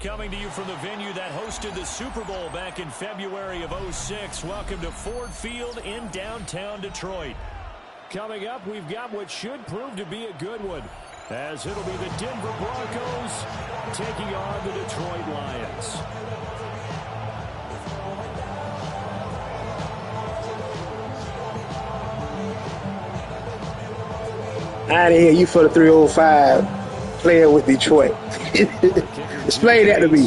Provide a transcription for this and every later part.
Coming to you from the venue that hosted the Super Bowl back in February of '06. Welcome to Ford Field in downtown Detroit. Coming up, we've got what should prove to be a good one, as it'll be the Denver Broncos taking on the Detroit Lions. I didn't hear you for the 305 playing with Detroit. Explain that to me.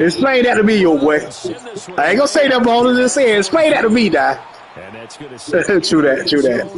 Explain that to me, yo boy. I ain't gonna say that, but I'm just saying, explain that to me, now. True that.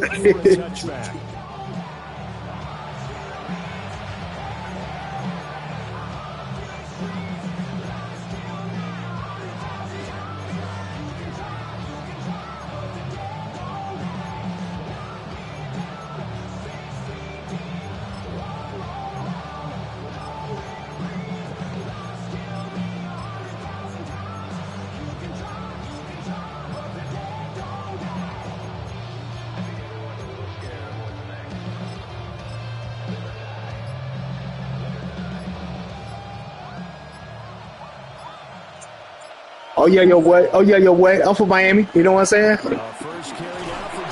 Oh yeah, yo boy. I'm from Miami. You know what I'm saying?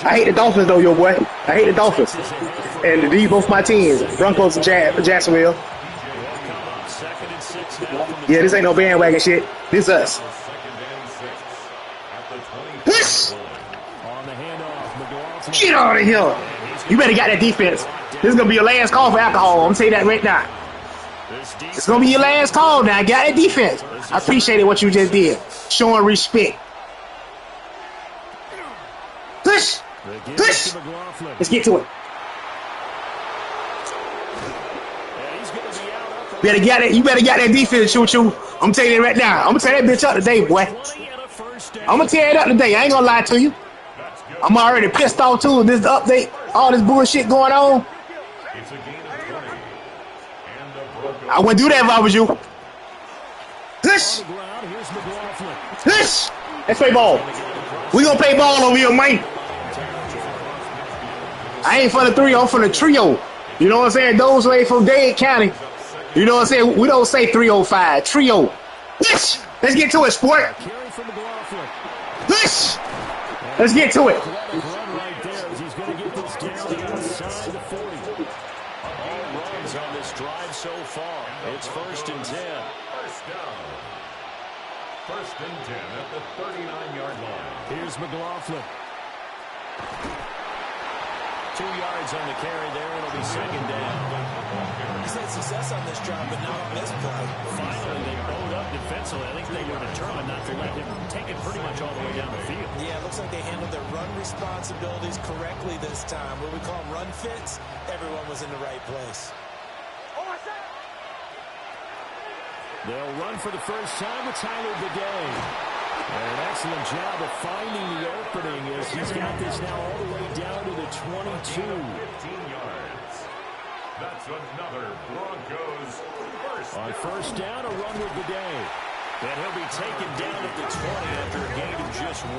I hate the Dolphins though, yo boy. I hate the Dolphins. And these both my teams, Broncos and Jacksonville. Yeah, this ain't no bandwagon shit. This us. Get out of here. You better get that defense. This is gonna be your last call for alcohol. I'm gonna tell you that right now. It's gonna be your last call now. Got that defense. I appreciate what you just did. Showing respect. Push. Let's get to it. You better get that defense, choo-choo. I'm telling you right now. I'm gonna tear that bitch up today, boy. I'm gonna tear it up today. I ain't gonna lie to you. I'm already pissed off too. This update, all this bullshit going on. I wouldn't do that if I was you. Push. Push. Let's play ball. We gonna play ball over here, man. I ain't for the 3, I'm for the trio. You know what I'm saying? Those way from Dade County. You know what I'm saying? We don't say 305. Trio. Push. Let's get to it, sport. Push. Let's get to it. It's 1st and 10. First and 10 at the 39-yard line. Here's McLaughlin. 2 yards on the carry there. It'll be 2nd down. He's had success on this drive, but not on this play. Finally, they bowed up defensively. I think they were determined not to let him take it pretty much all the way down the field. Yeah, it looks like they handled their run responsibilities correctly this time. What we call run fits, everyone was in the right place. They'll run for the first time with Tyler Bidet. And an excellent job of finding the opening as he's got this now all the way down to the 22. 15 yards. That's another Broncos first. On first down, a run with Bidet. And he'll be taken down at the 20 after a gain of just 1.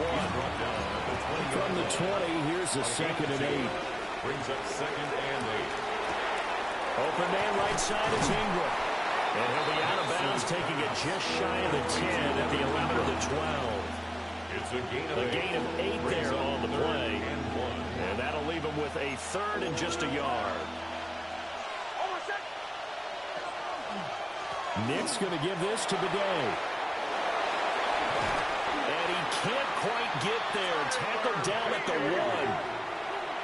From the 20, here's a 2nd and 8. Brings up 2nd and 8. Open man right side is Ingram. And he'll be out of bounds, taking it just shy of the 10 at the 11 of the 12. It's a gain of 8 there on the play. And that'll leave him with a 3rd and just a yard. Nick's going to give this to Bidet. And he can't quite get there. Tackled down at the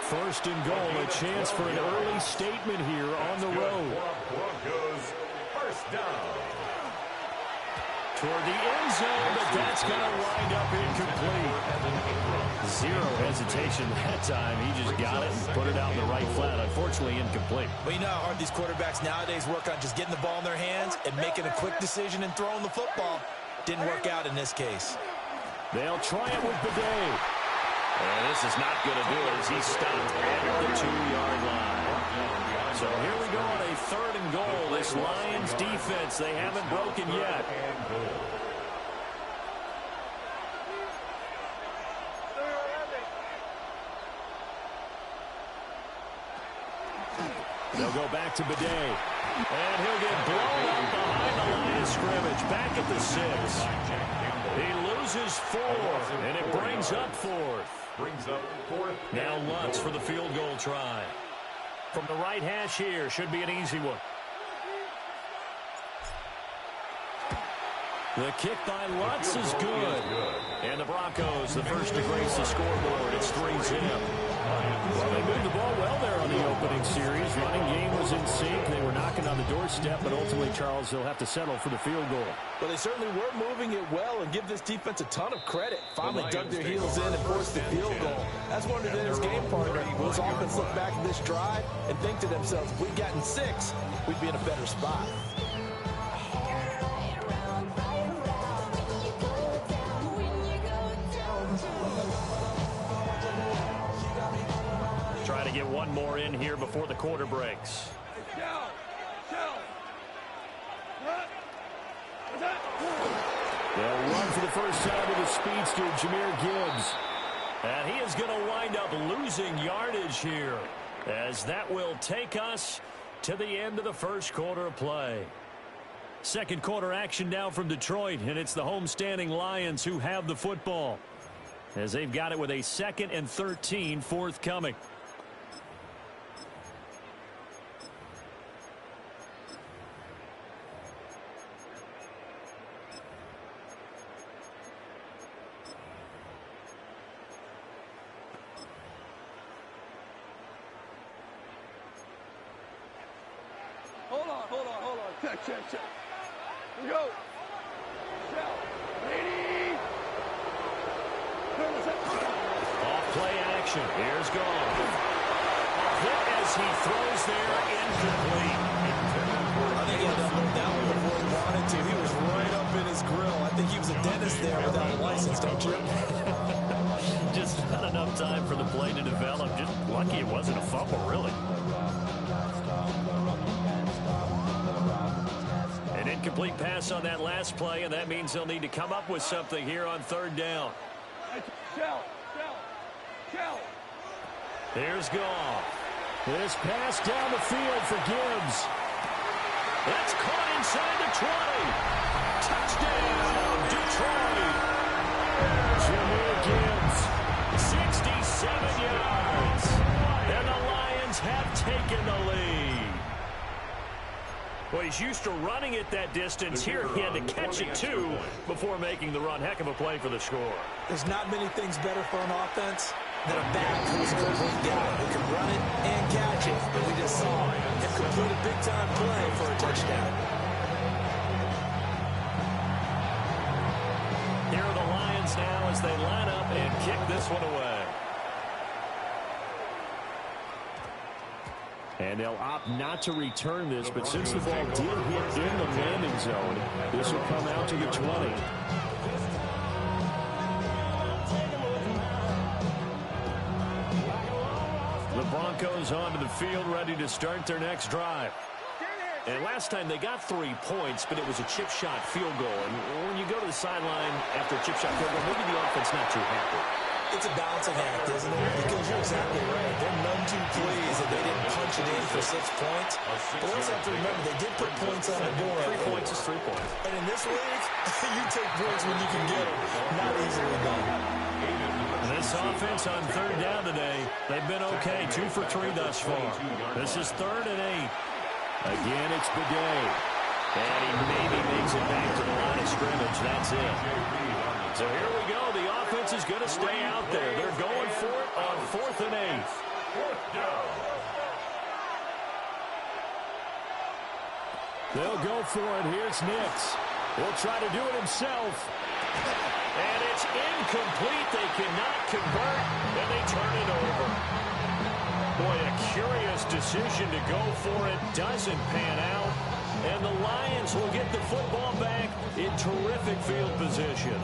1. 1st and goal, a chance for an early statement here on the road. Broncos first down. Toward the end zone, but that's going to wind up incomplete. Zero hesitation that time. He just got it and put it out in the right flat. Unfortunately, incomplete. Well, you know how hard these quarterbacks nowadays work on just getting the ball in their hands and making a quick decision and throwing the football. Didn't work out in this case. They'll try it with Bidet. And this is not going to do it as he's stopped at the 2-yard line. So here we go on a 3rd and goal. This Lions defense, they haven't broken yet. They'll go back to Bidet. And he'll get blown up behind the line of scrimmage. Back at the 6. He loses 4, and it brings up 4th. Now Lutz for the field goal try. From the right hash here, should be an easy one. The kick by Lutz is good. And the Broncos, the first to grace the scoreboard. It's 3-0. Well, they moved the ball well there on the opening series. Running game was in sync. They were knocking on the doorstep, but ultimately, Charles, they'll have to settle for the field goal. Well, they certainly were moving it well and give this defense a ton of credit. Finally dug their heels in and forced the field goal. That's one of his game partner. This offense look back at this drive and think to themselves, if we'd gotten 6, we'd be in a better spot. Try to get one more in here before the quarter breaks. They'll run for the first time with the speedster, Jahmyr Gibbs. And he is going to wind up losing yardage here, as that will take us to the end of the first quarter of play. Second quarter action now from Detroit, and it's the homestanding Lions who have the football, as they've got it with a 2nd and 13 forthcoming. Hold on. Check. Here we go. Ready. Off play action. Here's Goff. A hit as he throws there, incomplete. I think he had that look down before he wanted to. He was right up in his grill. I think he was a dentist there without a license, don't you? Just not enough time for the play to develop. Just lucky it wasn't a fumble, really. An incomplete pass on that last play, and that means they'll need to come up with something here on 3rd down. Here's Goff. This pass down the field for Gibbs. That's caught inside the 20. Touchdown, Detroit. Jahmyr Gibbs, 67 yards. And the Lions have taken the lead. Well, he's used to running it that distance. Here he had to catch it, too, before making the run. Heck of a play for the score. There's not many things better for an offense than a back who's a complete guy who can run it and catch it. And we just saw him complete a big-time play for a touchdown. Here are the Lions now as they line up and kick this one away. And they'll opt not to return this, but since the ball did hit in the landing zone, this will come out to the 20. The Broncos onto the field, ready to start their next drive. And last time they got 3 points, but it was a chip shot field goal. And when you go to the sideline after a chip shot field goal, maybe the offense not too happy. It's a balancing act, isn't it? Because you're exactly right. They're none too pleased that they didn't punch it in for 6 points. But we also have to remember they did put points on the board. 3 points is 3 points. And in this league, you take points when you can get them. Not easily done. This offense on 3rd down today, they've been okay. 2 for 3 thus far. This is 3rd and 8. Again, it's Bidet. And he maybe makes it back to the line of scrimmage. That's it. So here we go. The offense is going to stay out there. They're going for it on 4th and 8. They'll go for it. Here's Nix. He'll try to do it himself. And it's incomplete. They cannot convert, and they turn it over. Boy, a curious decision to go for it. Doesn't pan out. And the Lions will get the football back in terrific field position.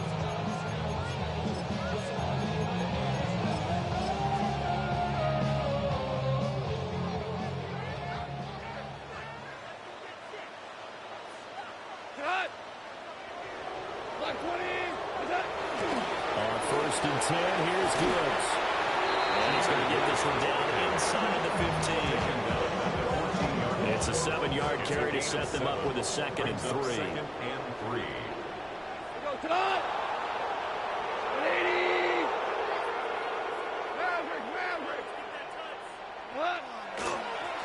On 1st and 10, here's Gibbs. And he's going to get this one down inside the 15. It's a 7-yard carry to set them up with a 2nd and 3. Second and 3. Go, Todd! 180! Maverick! What?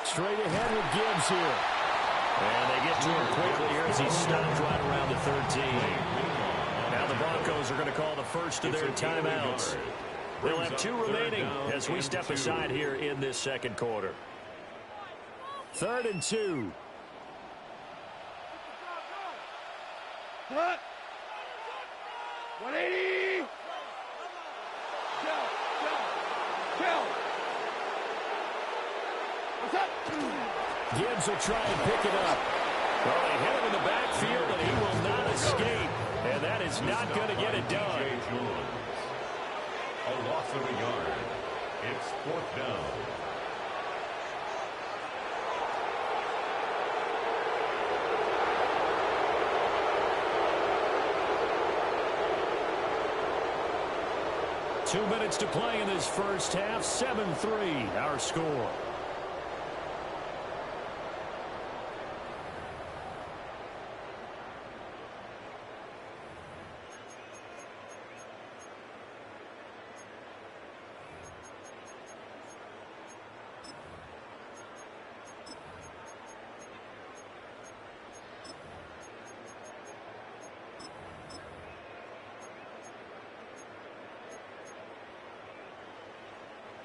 Straight ahead with Gibbs here. And they get to him quickly here as he stopped right around the 13. Now the Broncos are going to call the first of their timeouts. They'll have 2 remaining as we step aside here in this second quarter. 3rd and 2. What? 180! Kill! What's up? Gibbs will try and pick it up. Well, they hit him in the backfield, and he will not escape. And that is not going to get it done. A loss of a yard. It's 4th down. Two minutes to play in this first half. 7-3, our score.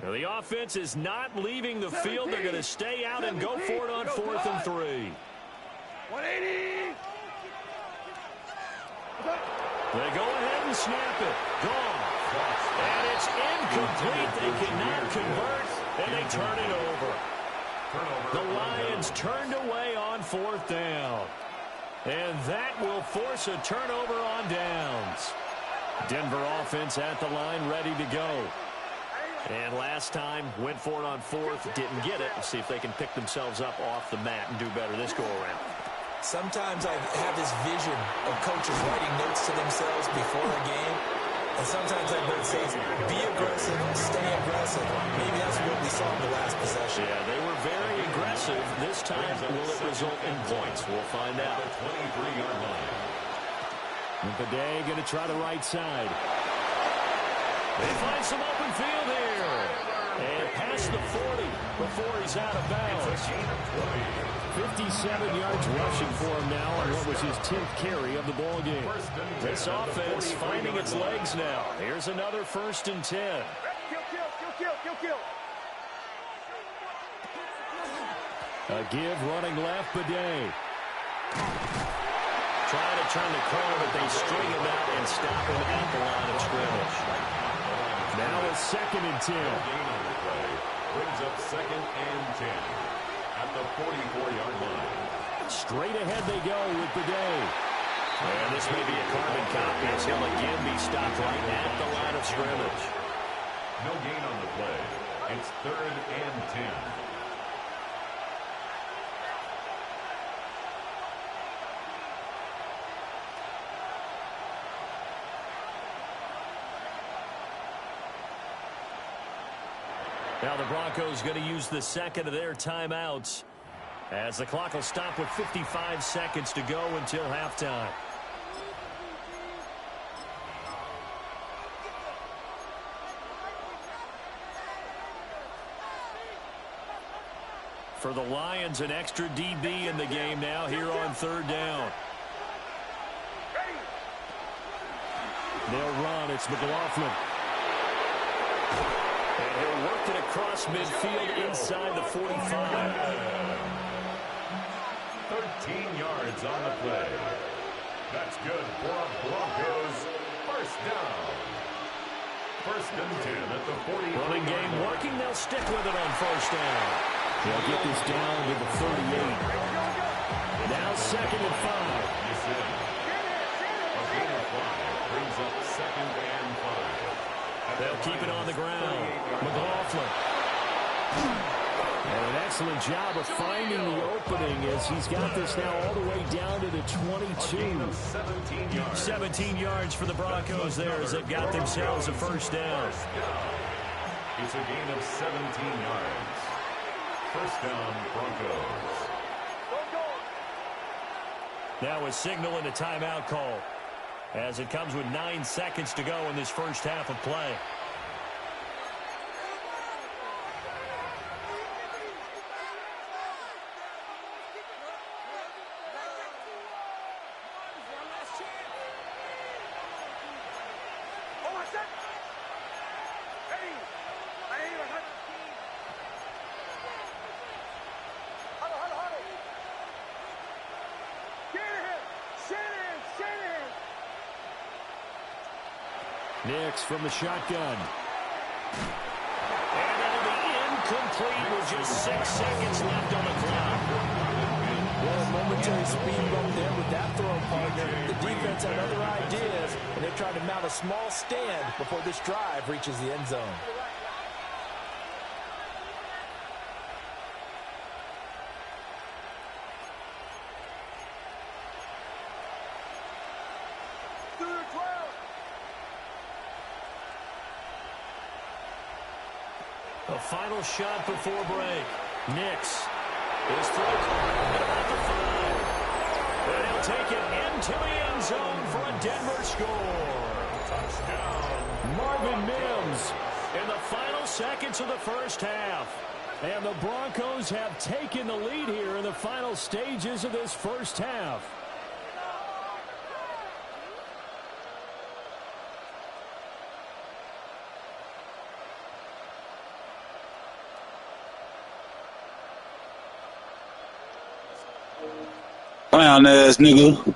Now the offense is not leaving the field. They're going to stay out and go for it on 4th and 3. 180! They go ahead and snap it. Gone. And it's incomplete. They cannot convert, and they turn it over. The Lions turned away on 4th down. And that will force a turnover on downs. Denver offense at the line, ready to go. And last time, went for it on 4th, didn't get it. Let's see if they can pick themselves up off the mat and do better this go-around. Sometimes I have this vision of coaches writing notes to themselves before a game. And sometimes that note says, be aggressive, stay aggressive. Maybe that's what we saw in the last possession. Yeah, they were very aggressive. This time, will it result in points? We'll find out. 23-yard line. Bidet going to try the right side. They find some open field here. And past the 40 before he's out of bounds. 57 yards rushing for him now on what was his 10th carry of the ball game. This offense finding its legs now. Here's another 1st and 10. Kill. A give running left, Bidet. Trying to turn the corner, but they string him out and stop him at the line of scrimmage. Now a 2nd and 10. Brings up 2nd and 10 at the 44-yard line. Straight ahead they go with Bidet. And this may be a carbon copy as he'll again be stopped right at the line of scrimmage. No gain on the play. It's 3rd and 10. Now the Broncos going to use the 2nd of their timeouts as the clock will stop with 55 seconds to go until halftime. For the Lions, an extra DB in the game now here on 3rd down. They'll run. It's McLaughlin. And he'll work it across midfield inside the 45. 13 yards on the play. That's good for Broncos. 1st down. 1st and 10 at the 40. Running game working. They'll stick with it on 1st down. They'll get this down to the 38. Now 2nd and 5. A gain of 5 brings up 2nd and 5. They'll keep it on the ground. McLaughlin. And an excellent job of finding the opening as he's got this now all the way down to the 22. 17 yards for the Broncos there as they've got themselves a 1st down. It's a gain of 17 yards. 1st down, Broncos. Now a signal and a timeout call as it comes with 9 seconds to go in this first half of play. Nix from the shotgun. And that'll be incomplete with just 6 seconds left on the clock. Well, a momentary speed bump there with that throw, partner. The defense had other ideas, and they tried to mount a small stand before this drive reaches the end zone. A final shot before break. Nix is throw caught at about the 5. And he'll take it into the end zone for a Denver score. Touchdown. Marvin Mims in the final seconds of the first half. And the Broncos have taken the lead here in the final stages of this first half. Clown ass nigga.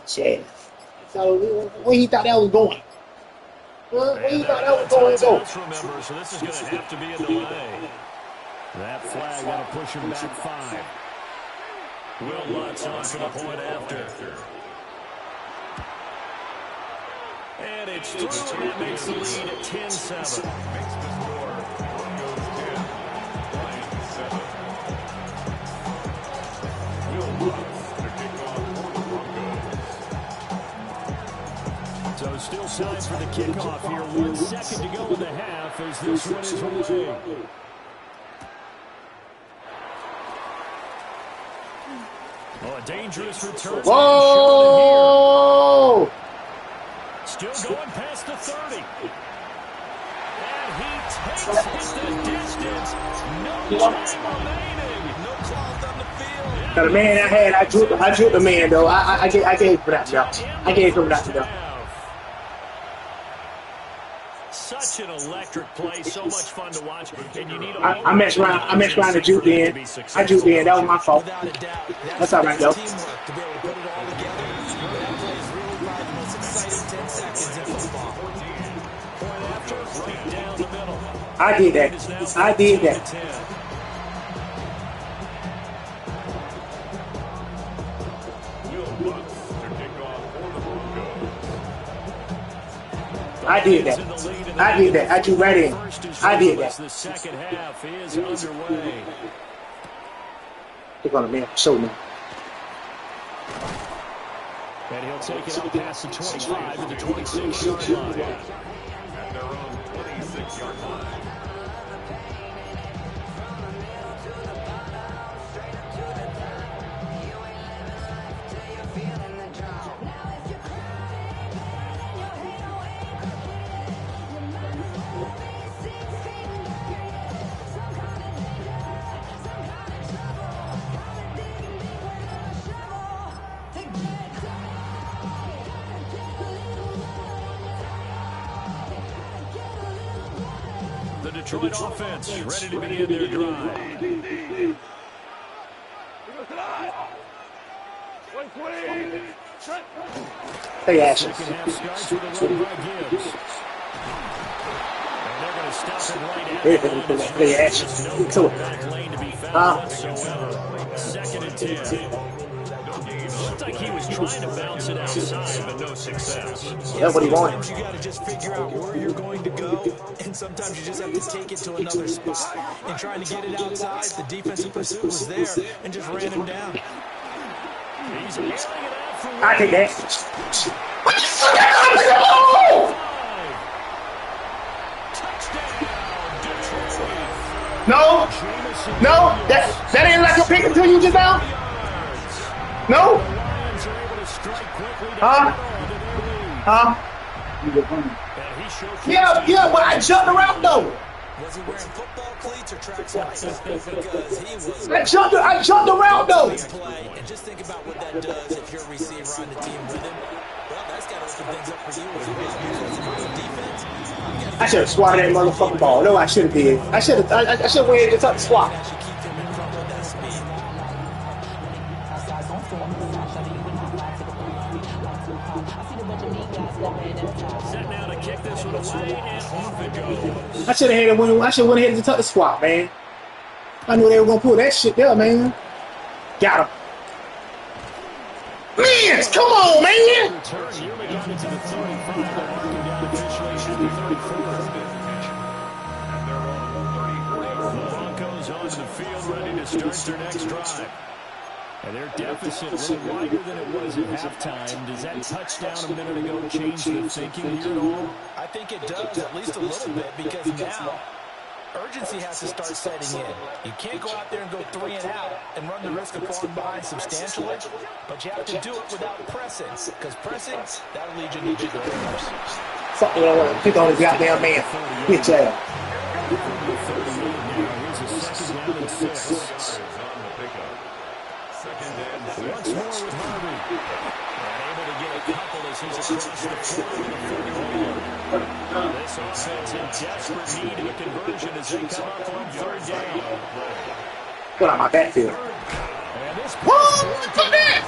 Shit. So where he thought that was going? Where he thought that was going to go? Remember, so this is going to have to be a delay. That flag going to push him back 5. Will Lutz on for the point after. And it's through, and that makes the lead at 10-7. Makes the score. Broncos 10, Lions 7. Will Lutz to kick off for the Broncos. So still time for the kickoff here. 1 second to go in the half as this one is away. Oh, a dangerous return. Whoa! Still going past the 30. And he takes it the distance. No time remaining. No clock on the field. Now the man I had, I drew the man though. I gave for that, y'all. I gave him that, though. Such an electric play, so much fun to watch. And you need I messed around to juke in. I juked in. That was my fault. That's all right, though. To be able to put it all together. That play is really probably the most exciting 10 seconds in football. Point after, right down the middle. I did that. I did that. Will Lutz to kick off for the Broncos. I did that. I did that. I drew right in. I did that. The second half is underway. They're gonna man show me. And he'll take it up past the 25 to the 26-yard line. At their own 26-yard line. The Detroit offense ready to begin their drive. Hey, Ashley. Second half starts with a run by Gibbs. And they're going to stop it right at Hey, Ashley. no back lane to be found whatsoever. Second and 10. Looked like he was trying to bounce it outside, but no success. That's what he wanted. Sometimes you got to just figure out where you're going to go, and sometimes you just have to take it to another spot. And trying to get it outside, the defensive pursuit was there and just ran him down. He's ailing it out I take that. No, no, that ain't like a pick until you just now. No. Yeah, but I jumped around though. Was he wearing football cleats or track socks? Because he was. I jumped around though. Play, and just think about what that does if you're a receiver on the team with him. Well, that's got to open things up for you as well. Defense. I should have swatted that motherfucking ball. No, I should have did. I should have waited to touch the swat. I should have had it when I should have went ahead and touch the swat, man. I knew they were gonna pull that shit there, man. Got him. Man, come on, man. Broncos on the field, ready to start their next drive. And their deficit a little wider than it was at halftime. Does that touchdown a minute ago change the thinking here at all? I think it does, at least a little bit, because now urgency has to start setting in. You can't go out there and go 3 and out and run the risk of falling behind substantially, but you have to do it without pressing, because pressing, that'll lead you to the errors. Fuck it, I want to pick on the goddamn man. Bitch ass. Here's a second down and 6. Once more with Harvey. And able to get a couple as he's across the 40 to 41. This offense in desperate need of a conversion as they come up on 3rd down. Put on my backfield. And this Fuck that!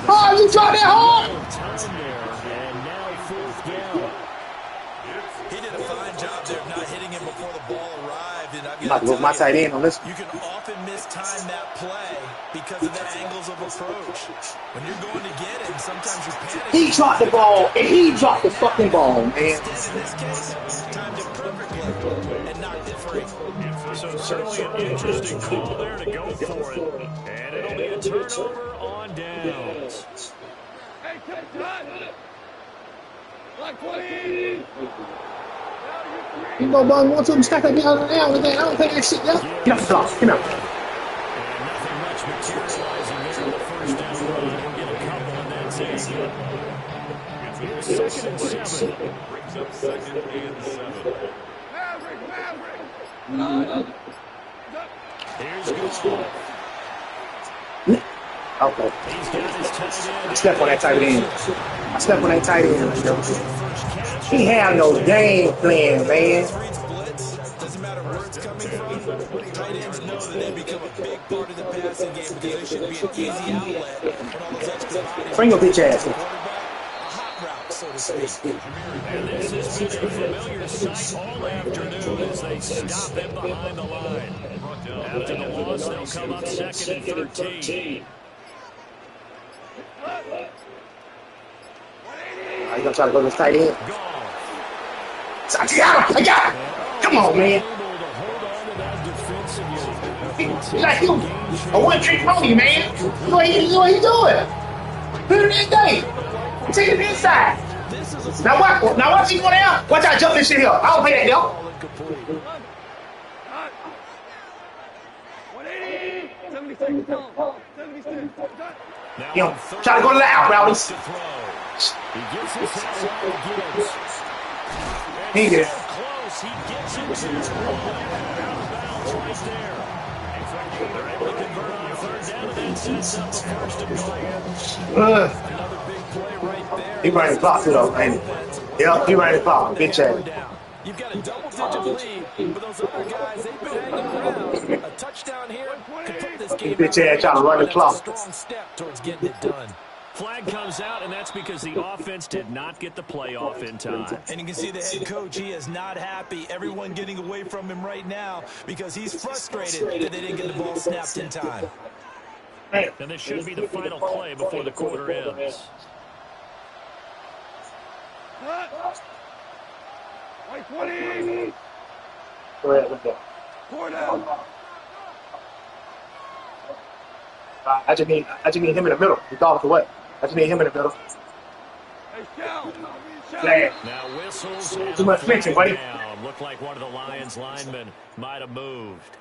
Oh, you tried that hard! time there, and now 4th down. He did a fine job there of not hitting him before the ball arrived. And I'm about to move my tight end on this one. You can often mistime that play because of the angles of approach. When you're going to get him, sometimes you panic. He dropped the ball, and he dropped the fucking ball, man. In this case, timed it perfectly and knocked it free. So certainly an interesting call there to go for it. And it'll be a turnover on downs. Hey, touch! Block 20! You know, bun, want to stack up down and down with that. I don't think that shit, yeah. Get off the block, come out. And nothing much materializing there on the first down run. We'll get a couple and that's it. Here's 2nd and 7. Brings up 2nd and 7. Maverick! Here's Goodson. Okay. He's got his tight end. I stepped on that tight end. He had no game plan, man. Doesn't matter where it's coming from. Tight ends know that they become a big part of the passing game because they should be an easy outlet when all those extra bodies. Bring your bitch ass in. A hot route, so to speak. And this has been a familiar sight all afternoon as they stop him behind the line. After the loss, they'll come up 2nd and 13. You gonna try to go to this tight end? I got him! Come on, man. He's like you, a one-trick pony, man. You know what he's doing. Put it in day. Take it inside. Now watch you go down. Watch out, jump this shit here. I don't play that, yo. 180! 76! 76! Yo, try to go to the out, Rowdies. He gets his head around Gibbs. He did. Close. He gets it to the out of bounds right there. They're able to convert on 3rd down, and that sets up the 1st and goal. Another big play right there. He ready to clock it up, man. Yeah, he ready to clock. Bitch ass. You've got a double-digit lead, but those other guys, they've been hanging around. A touchdown here could put this game Bitch ass trying to run the clock. That's a strong step towards getting it done. Flag comes out, and that's because the offense did not get the play off in time. And you can see the head coach, he is not happy. Everyone getting away from him right now because he's frustrated that they didn't get the ball snapped in time. And this should be the final play before the quarter ends. White 20! Go ahead, let's go. 4 down! I just need him in the middle, regardless of what. That's me and him in the middle. Hey, Shell. Flag. Now whistles and Too much flinching, buddy. down. Looked like one of the Lions linemen might have moved.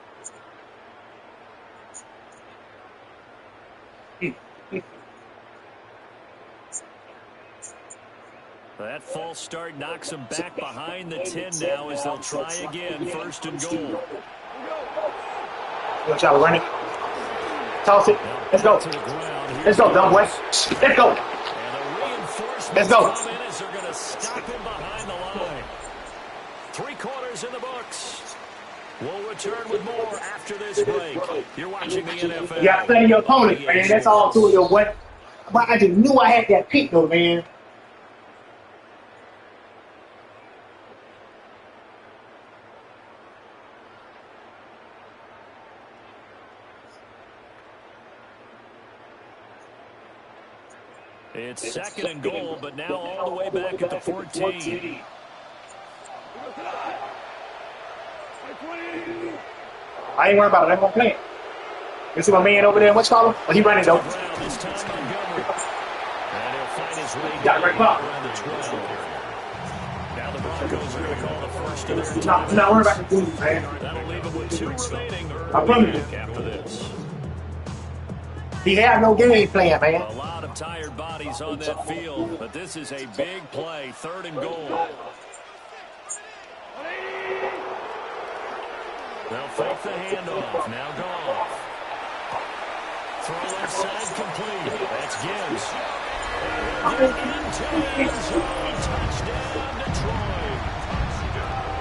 That false start knocks them back behind the 10 now as they'll try again. First and goal. Watch out, run it. Toss it. Let's go. Let's go, dumb boy. Let's go. And the reinforcements Let's go. come in as they're going to stop him behind the line. 3 quarters in the books. We'll return with more after this break. You're watching the NFL. You got to study your opponent, man. That's all to it, your boy. But I just knew I had that pick, though, man. It's second and goal, but now all the way back at the 14. I ain't worried about it. I'm going to play it. You see my man over there? What's called him? Well, he running, though. This time Montgomery. And he'll find his way Got it right back. around the 12. Now the Broncos are going to call the first of their team. Not worried about the dude, man. That'll leave him with 2 remaining I promise you. after this. He had no game plan, man. A lot of tired bodies on that field, but this is a big play. Third and goal. They'll fake the handoff. Now Goff. Throw left side complete. That's Gibbs. Into the end zone. Touchdown, Detroit.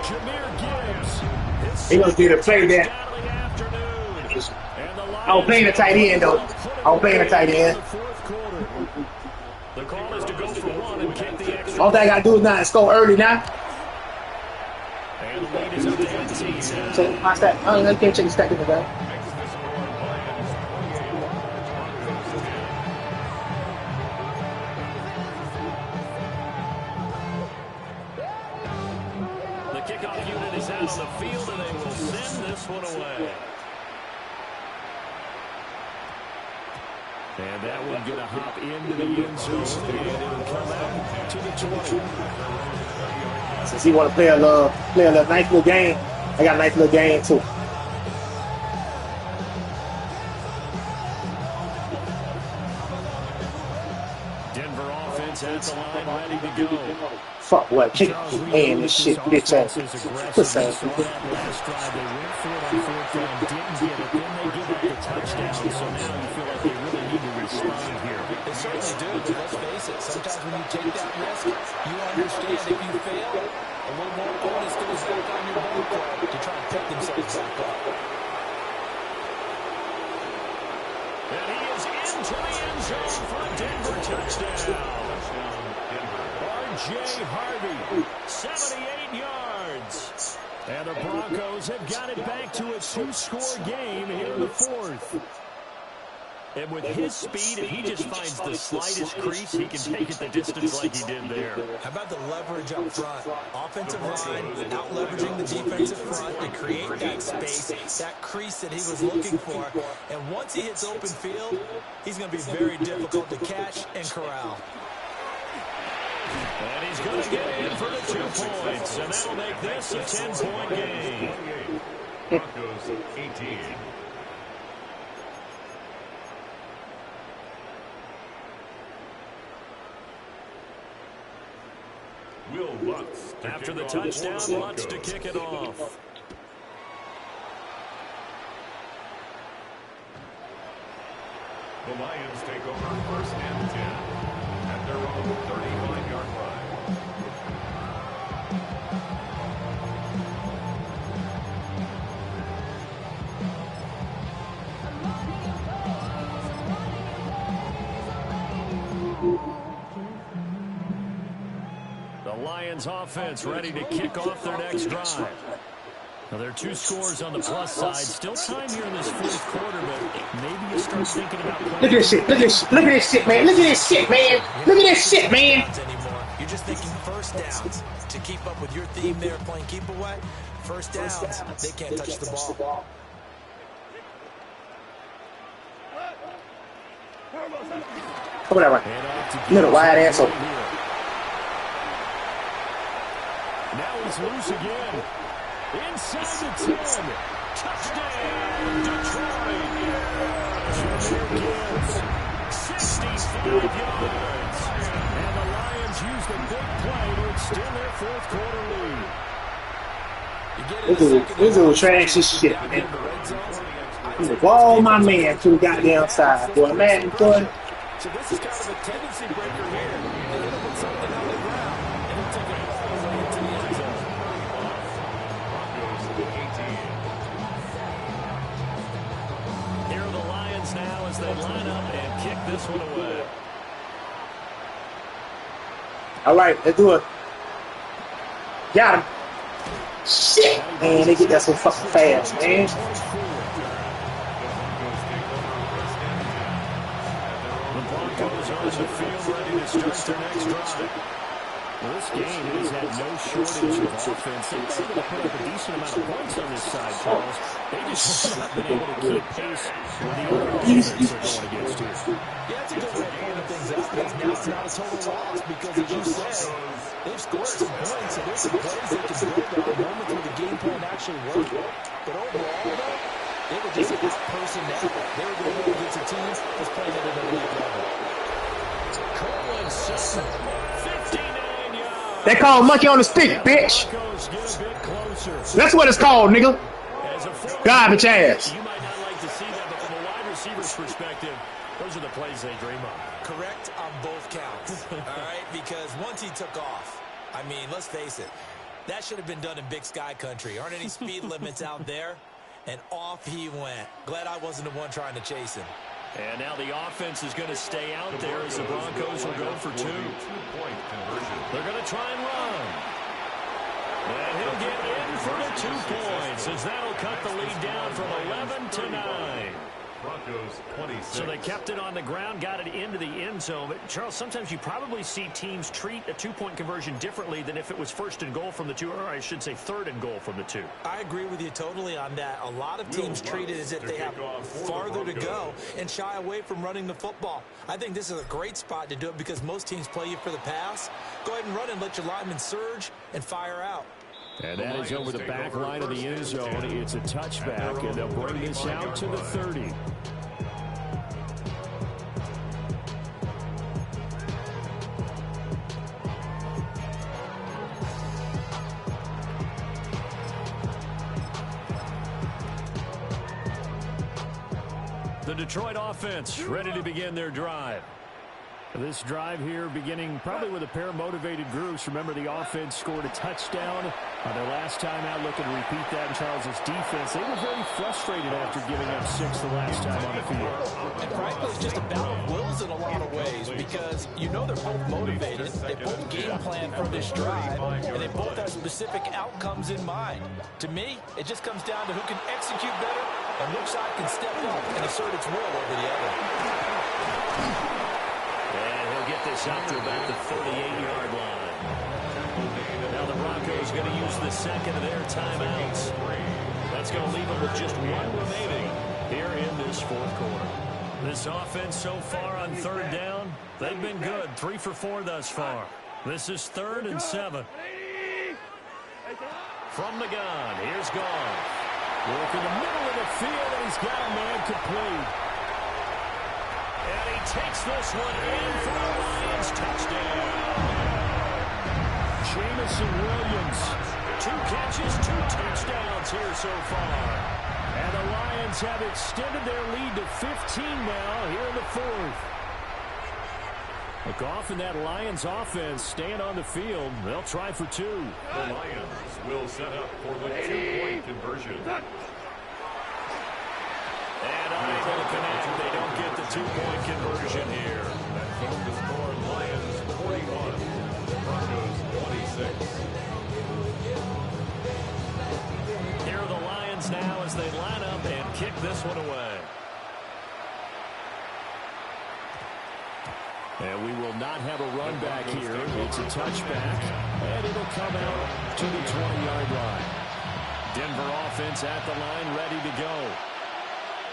Jameer Gibbs. He gonna get a play there. I was playing the tight end, though. I was playing the tight end. The call is to go for 1 and kick the extra. All thing I got to do is not score early now. And the lead is up to 18. So, my stat. I can't check the stat in the guy. The kickoff unit is out on the field, and they will send this one away. And that will get a hop into the end zone, and it'll come out to the 20. Since he want to play a nice little game, I got a nice little game too. Denver offense at the line, ready to go. Fuck what? Kick hand and shit, bitch ass. What's that? Last drive, they went for it on 4th down, didn't get it. Then they give up the touchdown, so now you feel like they really need to respond here. They certainly do, but let's face it. Sometimes when you take that risk, you understand if you fail, a little more bonus goes back on your boat club to try and pick themselves back up. And he is into the end zone for a Denver touchdown. R.J. Harvey, 78 yards. And the Broncos have got it back to a 2-score game here in the 4th. And with his speed, if he just finds the slightest crease, he can take it the distance like he did there. How about the leverage up front? Offensive line out-leveraging the defensive front to create that space, that crease that he was looking for. And once he hits open field, he's going to be very difficult to catch and corral. And he's going to get in for the 2 points, and that'll make this a 10-point game. Broncos 18. Will Lutz After the touchdown, Lutz to kick it off. The Lions take over 1st and 10 at their own 35-yard line. The Lions offense ready to kick off their next drive. Now, there are 2 scores on the plus side. Still time here in this 4th quarter, but maybe you start thinking about... Look at this shit. Look at this. Look at this shit, man. Look at this shit, man. Look at this shit, man. You're just thinking first downs to keep up with your theme there, playing keep away. First downs, they can't touch the ball. Come on, right. Little wide ass open. Now he's loose again. Inside the 10. Touchdown, Detroit. Jahmyr Gibbs, 65 yards. And the Lions use the big play to extend their fourth quarter lead. This is a trash as shit, man. All my man to the goddamn side, boy. Man, boy. So this is kind of a tendency breaker here. They hit him with something on the ground, and he'll take it all the way into the end zone. Here are the Lions now as they line up and kick this one away. All right, let's do it. Got him. Shit, man, they get that so fucking fast, man. The Broncos are on the field ready to start their next drive. Well, this game has had no shortage of offense. They've been able to put up a decent amount of points on this side, Charles. They just have not been able to keep pace with the other offenses they're going against here. Yeah, that's a good way of pointing things out. Because now it's not a total loss because, as you said, they've scored some points, so there's some plays they can build on the moment where the game plan actually worked. But overall, though, they were just out-personnel. They were going up against a team that's playing at an elite level. Courtland Sutton, 59 yards. They call monkey on the stick, bitch. Broncos get a bit closer. That's what it's called, nigga. As a former Garbage ass. You might not like to see that, but from a wide receiver's perspective, those are the plays they dream of. Correct on both counts, all right? Because once he took off, I mean, let's face it, that should have been done in Big Sky Country. Aren't any speed limits out there? And off he went. Glad I wasn't the one trying to chase him. And now the offense is going to stay out there as the Broncos will go for two. They're going to try and run. And he'll get in for the 2 points as that'll cut the lead down from 11 to 9. Broncos 26. So they kept it on the ground, got it into the end zone. But, Charles, sometimes you probably see teams treat a 2-point conversion differently than if it was first and goal from the 2, or I should say third and goal from the 2. I agree with you totally on that. A lot of teams treat it as if they have farther to go and shy away from running the football. I think this is a great spot to do it because most teams play you for the pass. Go ahead and run and let your linemen surge and fire out. And that is over the back line of the end zone. It's a touchback, and they'll bring this out to the 30. The Detroit offense ready to begin their drive. This drive here beginning probably with a pair of motivated groups. Remember, the offense scored a touchdown on their last time out. Looking to repeat that in Charles' defense. They were very frustrated after giving up 6 the last time on the field. And frankly, it's just a battle of wills in a lot of ways because you know they're both motivated. They both game plan for this drive, and they both have specific outcomes in mind. To me, it just comes down to who can execute better and which side can step up and assert its will over the other. And he'll get this out to about the 38-yard line. Now the Broncos going to use the second of their timeouts. That's going to leave them with just 1 remaining here in this fourth quarter. This offense so far on third down, they've been good. 3 for 4 thus far. This is 3rd and 7. From the gun, here's Goff. Work in the middle of the field, and he's got a man complete. And he takes this one in for a Lions touchdown. Jameson Williams, 2 catches, 2 touchdowns here so far. And the Lions have extended their lead to 15 now here in the 4th. Look off in that Lions offense, staying on the field. They'll try for 2. The Lions will set up for the 2-point conversion. And unable to connect. They don't get the 2-point conversion here. That's going to score Lions 41, Broncos 26. Here are the Lions now as they line up and kick this one away. And we will not have a run back here. It's a touchback, and it'll come out to the 20-yard line. Denver offense at the line, ready to go.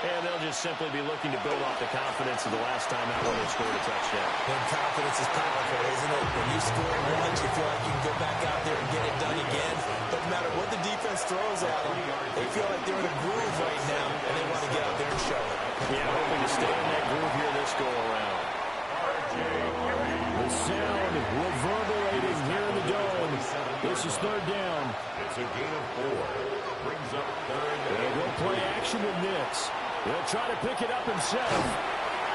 And they'll just simply be looking to build off the confidence of the last time out when they scored a touchdown. And confidence is powerful, isn't it? When you score once, you feel like you can go back out there and get it done again. But no matter what the defense throws at them, they feel like they're in a groove right now, and they want to get out there and show it. Yeah, hoping to stay in that groove here this go-around. The sound reverberating here in the dome. This is third down. It's a gain of 4. Brings up third. And they'll play action with Nix. He'll try to pick it up himself.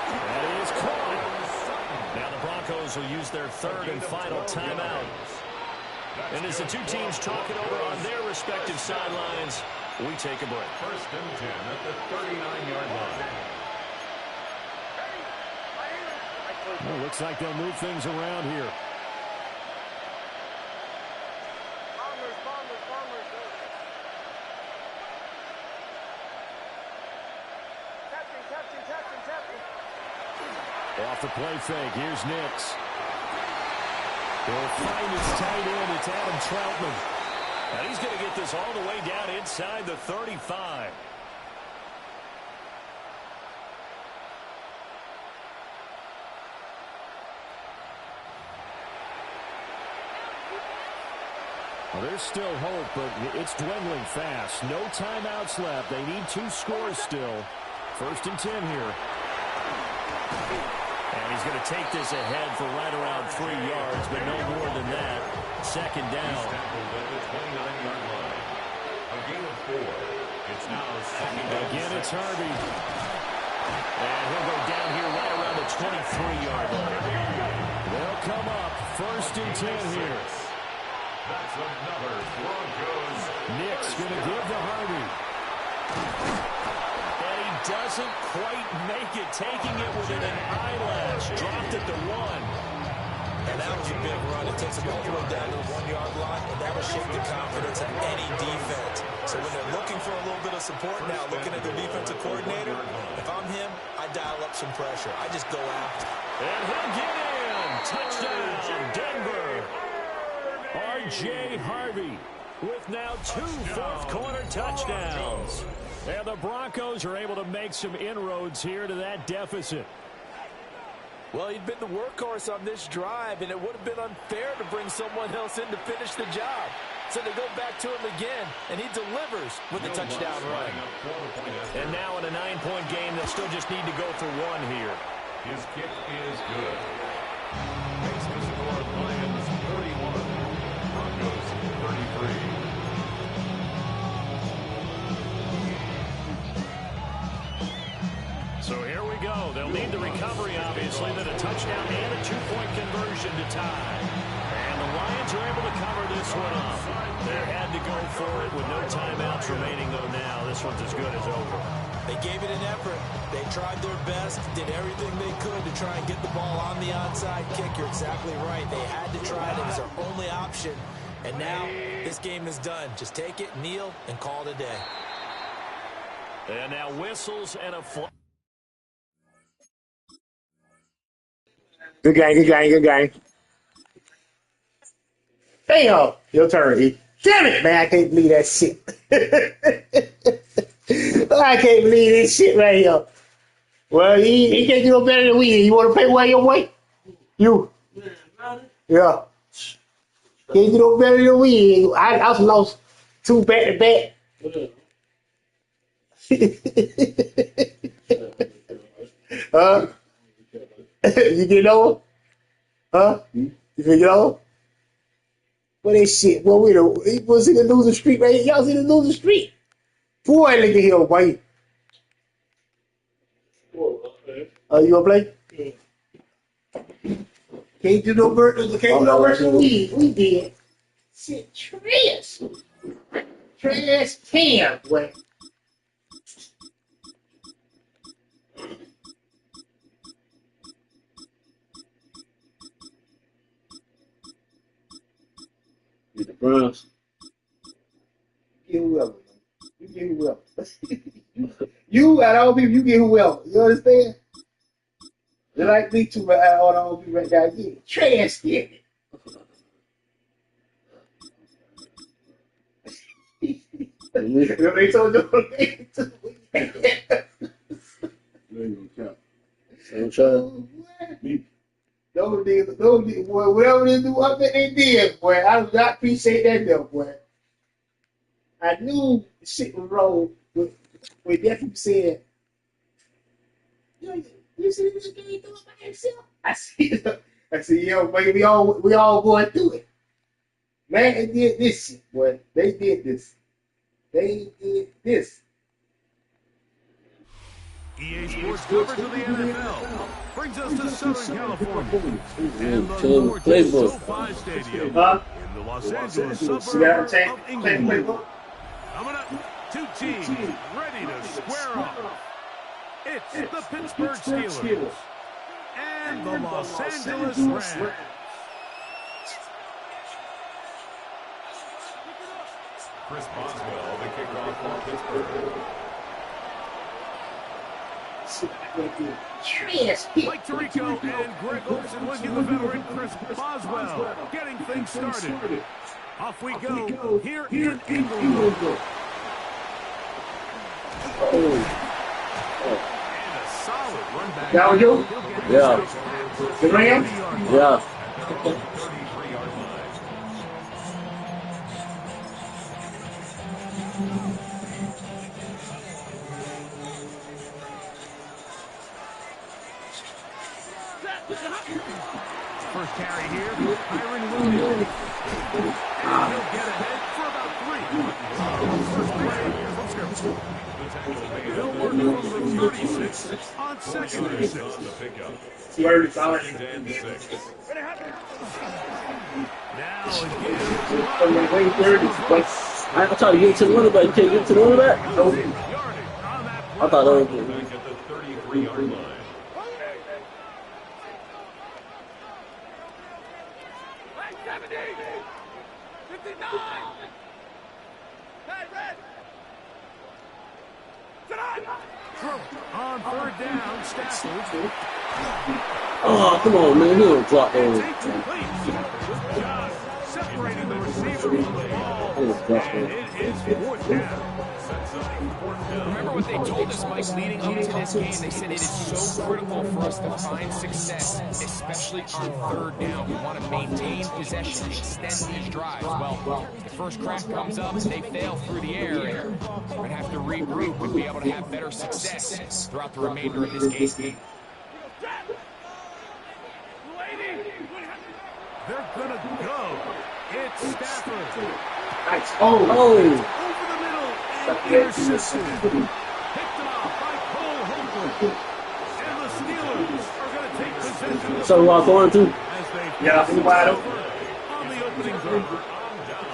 That is caught. Now the Broncos will use their third and final timeout. And as the two teams talk it over on their respective sidelines, we take a break. First and 10 at the 39-yard line. Well, looks like they'll move things around here. Off the play fake, here's Nix. He'll find his tight end, it's Adam Troutman. And he's going to get this all the way down inside the 35. Well, there's still hope, but it's dwindling fast. No timeouts left. They need 2 scores still. First and 10 here. And he's going to take this ahead for right around 3 yards, but no more than that. Second down. He's tackled at the 29-yard line. A gain of 4. It's now second down. Again, it's Harvey. And he'll go down here right around the 23-yard line. They'll come up first and 10 here. That's another Broncos. Nix going to give to Harvey. And he doesn't quite make it, taking it within an eyelash. Dropped at the 1. And that was a big run. It takes them all the way down to the 1-yard line, and that would shake the confidence of any defense. So when they're looking for a little bit of support now, looking at their defensive coordinator, if I'm him, I dial up some pressure. I just go after. And he'll get in. Touchdown, Denver. R.J. Harvey with now 2 fourth-quarter touchdowns. And the Broncos are able to make some inroads here to that deficit. Well, he'd been the workhorse on this drive, and it would have been unfair to bring someone else in to finish the job. So they go back to him again, and he delivers with a touchdown run. And now in a 9-point game, they'll still just need to go for 1 here. His kick is good. Makes the score Lions 41. Broncos 33. So here we go. They'll need the recovery, obviously, then a touchdown and a 2-point conversion to tie. And the Lions are able to cover this one up. They had to go for it with no timeouts remaining, though, now. This one's as good as over. They gave it an effort. They tried their best, did everything they could to try and get the ball on the onside kick. You're exactly right. They had to try it. It was their only option. And now this game is done. Just take it, kneel, and call it a day. And now whistles and a flag. Good game, good game, good game. Damn, your turn, E. Damn it, man, I can't believe that shit. I can't believe this shit right here. Well, he can't do no better than we. You want to play well your way? You? Yeah. Can't do no better than we. I also lost 2 back-to-back. You get over? Huh? You get over? What that shit? Well, he was in the losing streak, right? Y'all was in the losing streak. Boy, look at him, boy. You gonna play? Yeah. Can't do no work. Can't do no work for we. We did. Shit, trash. Trash can, boy. The Browns. Get whoever. You get whoever. You out of all people, you get whoever. You understand? They like me too, but out of all people right now, I get it. Trash can. They told you. I'm trying. Those niggas, boy, whatever they do, what they did, boy, I do not appreciate that though, boy. I knew the shit was wrong when Nephew said, you see this guy doing by himself? I said, yo, baby, we all going through it. Man, they did this shit, boy. They did this. EA Sports coverage of the NFL brings us to Southern California and the gorgeous SoFi Stadium in the Los Angeles suburb of Inglewood. Coming up, two teams ready to square off. It's the Pittsburgh Steelers and the Los Angeles Rams. Chris Boswell, the kickoff for Pittsburgh. Mike Tirico and Greg Olsen will give the veteran Chris Boswell getting things started. Off we go here in Inglewood. And a solid run back. That was you? Yeah. The Rams? Yeah. First carry here for Kyren Williams. And he'll get ahead for about 3. First play from scrimmage. The tackle made. They'll work from the 36 on second and 6. The pickup. Second and 6. Now again. I tried to get to the running back. You can't get to the running back? I thought that was Back at the 33-yard line. On third down, Stafford. Oh, come on, man. He don't drop It's those. incomplete. Just separating the receiver from the ball. And it is fourth down. Remember what they told us, Mike, leading up to this game? They said it is so critical for us to find success, especially on third down. We want to maintain possession, extend these drives. Well, the first crack comes up, they fail through the air, and we're going to have to regroup and be able to have better success throughout the remainder of this game. They're going to go. It's Stafford. Nice. Oh. Over the middle and intercepted. Picked off by Cole Holcomb. And the Steelers are going to take possession of the So, going to? as they Yeah, he's wide open. on the opening drive. On down.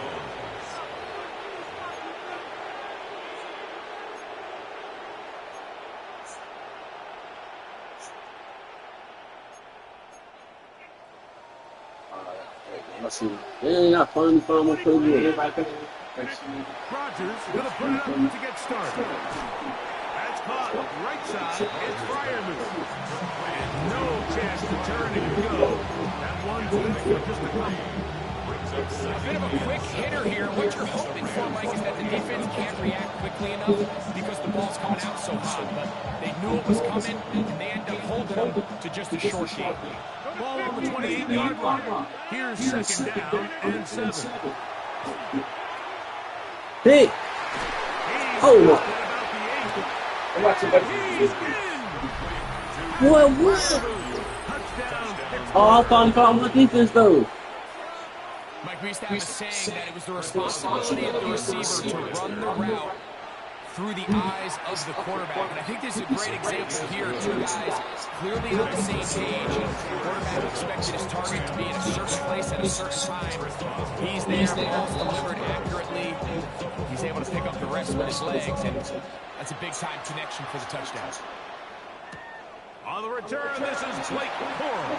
Let's see. Yeah, I finally found my play good. Rodgers going to put it up to get started. That's caught right side. It's Freiermuth. And no chance to turn and go. That one's in for just a couple. A bit of a quick hitter here. What you're hoping for, Mike, is that the defense can't react quickly enough because the ball's coming out so hot. But they knew it was coming, and they end up holding them to just a short game. Ball on the 28-yard line. Here's second down and 7. Hey! Oh, my. He's in. What? Touchdown. Oh, I finally found my defense, though. Mike, we used to have a saying that it was the responsibility of the receiver to run the route through the eyes of the quarterback. And I think this is a great example here. Two guys clearly on the same page. The quarterback expected his target to be in a certain place at a certain time. He's there, ball's delivered accurately. He's able to pick up the rest with his legs, and that's a big-time connection for the touchdown. On the return, this is Blake Corum.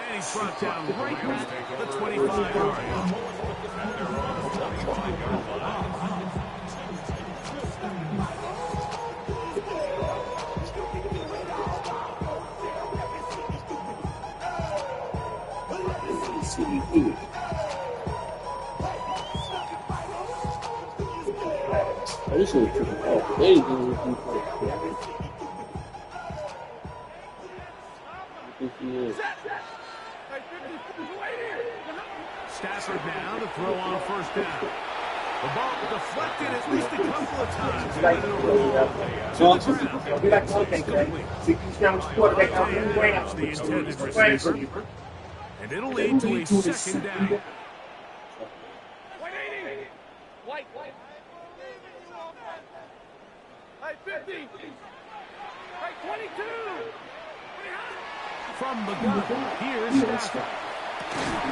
And he's brought down right at the 25-yard line. This is Stafford now to throw on first down. The ball deflected at least a couple of times. To the intended receiver. And it'll lead to a second down. White. 50. 22. From the gun, here's Stafford.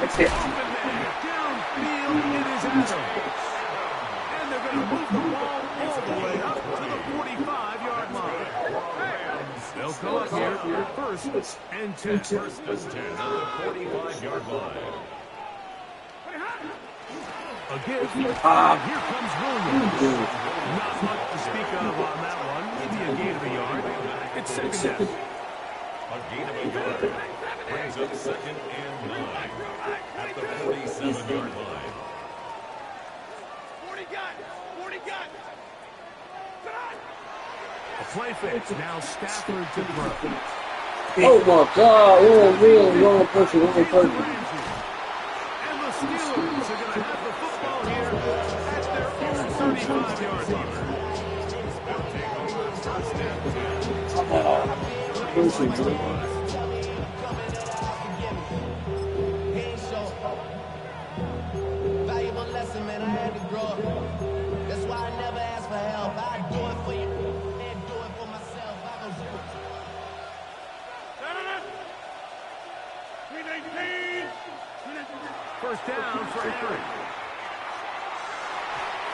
That's it. Downfield, it is Adams. And they're going to move the ball all the way up to the 45-yard line. They'll come up here first and 10. First and 10 on the 45-yard line. Again, here comes Williams. Not much to speak of on that one. Maybe a gain of a yard. It's second down. A gain of a yard brings up second and 9 at the 47-yard line. 40 gun. A play fix. Now Stafford to throw. Oh my God! Wrong person. And the Steelers are going to have the football here at their own 35-yard line. Valuable lesson, man. I had to grow up. That's why I never ask for help. I do it for you and do it for myself. I go shoot. First down for Henry.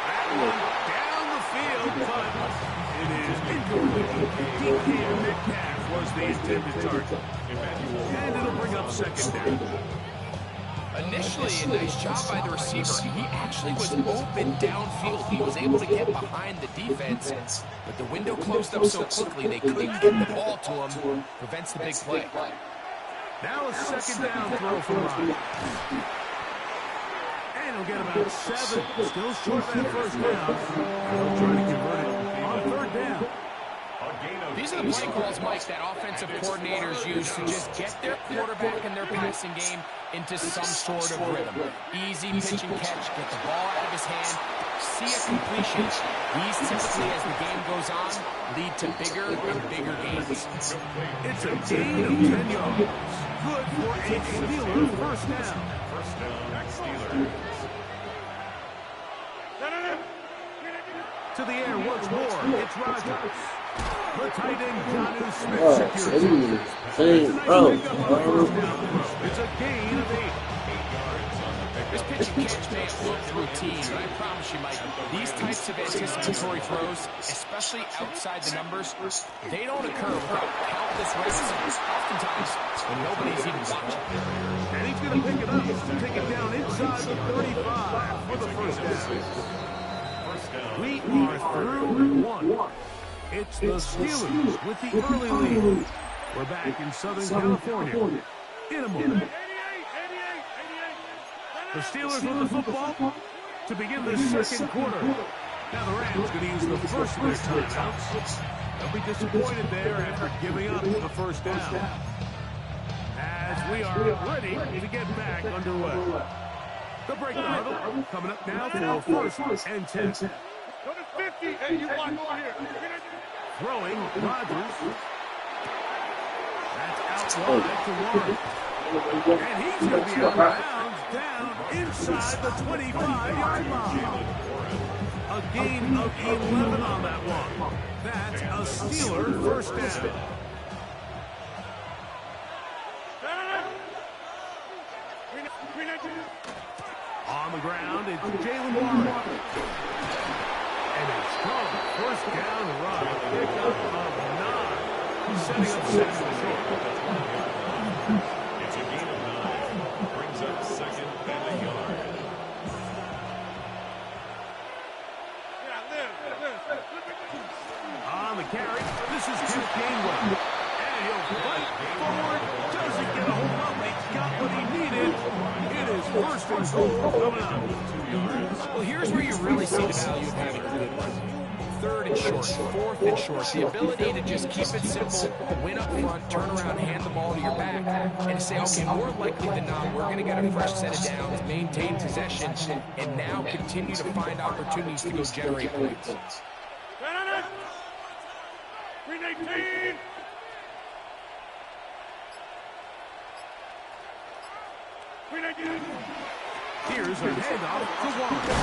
That one down the field, but it is incomplete. DK Metcalf was the intended target. And it'll bring up second down. Initially, a nice job by the receiver. He actually was open downfield. He was able to get behind the defense, but the window closed up so quickly they couldn't get the ball to him. Prevents the big play. Now a second down throw from Ryan. And he'll get about 7. Still short of that first down. They'll try to convert it on third down. These are the play calls, Mike, that offensive coordinators use to just get their quarterback and their passing game into some sort of rhythm. Easy pitch and catch, get the ball out of his hand, see a completion. These typically, as the game goes on, lead to bigger and bigger gains. It's a gain of 10 yards. Good for a Steeler first down. First down, Steelers. To the air once more, it's Rodgers. The tight end, Jonnu Smith, secures. It's a gain of 8. This pitch and catch may have looked routine, but I promise you, Mike, these types of anticipatory throws, especially outside the numbers, they don't occur without countless races, oftentimes when nobody's even watching. And he's going to pick it up to take it down inside the 35 for the first down. We are through one. It's the Steelers with the early lead. We're back in Southern California in a moment. The Steelers with the football to begin the second quarter. Now the Rams going to use the first of their timeouts. They'll be disappointed there after giving up the first down. As we are ready to get back underway. The break huddle coming up now for first and 10. Go to 50, and you block over here. Throwing, Rodgers. That's out wide to Warren. And he's going to be out of bounds down inside the 25-yard line. A gain of 11 on that one. That's a Steeler first down. On the ground, it's Jaylen Warren. And a strong first down run. Pickup of 9. Setting up second and short. It's a gain of 9. Brings up second and a yard. On the carry, this is Kenneth Gainwell. And he'll fight forward. Doesn't get a hold of it. He got what he needed. It is first and goal coming up. Well, here's where you really see the value of having a good run. 3rd and short, 4th and short. The ability to just keep it simple, win up front, turn around, hand the ball to your back, and to say, okay, more likely than not, we're going to get a fresh set of downs, maintain possession, and now continue to find opportunities to go generate points. Green 18. Green 18. Here's a handoff to Walker.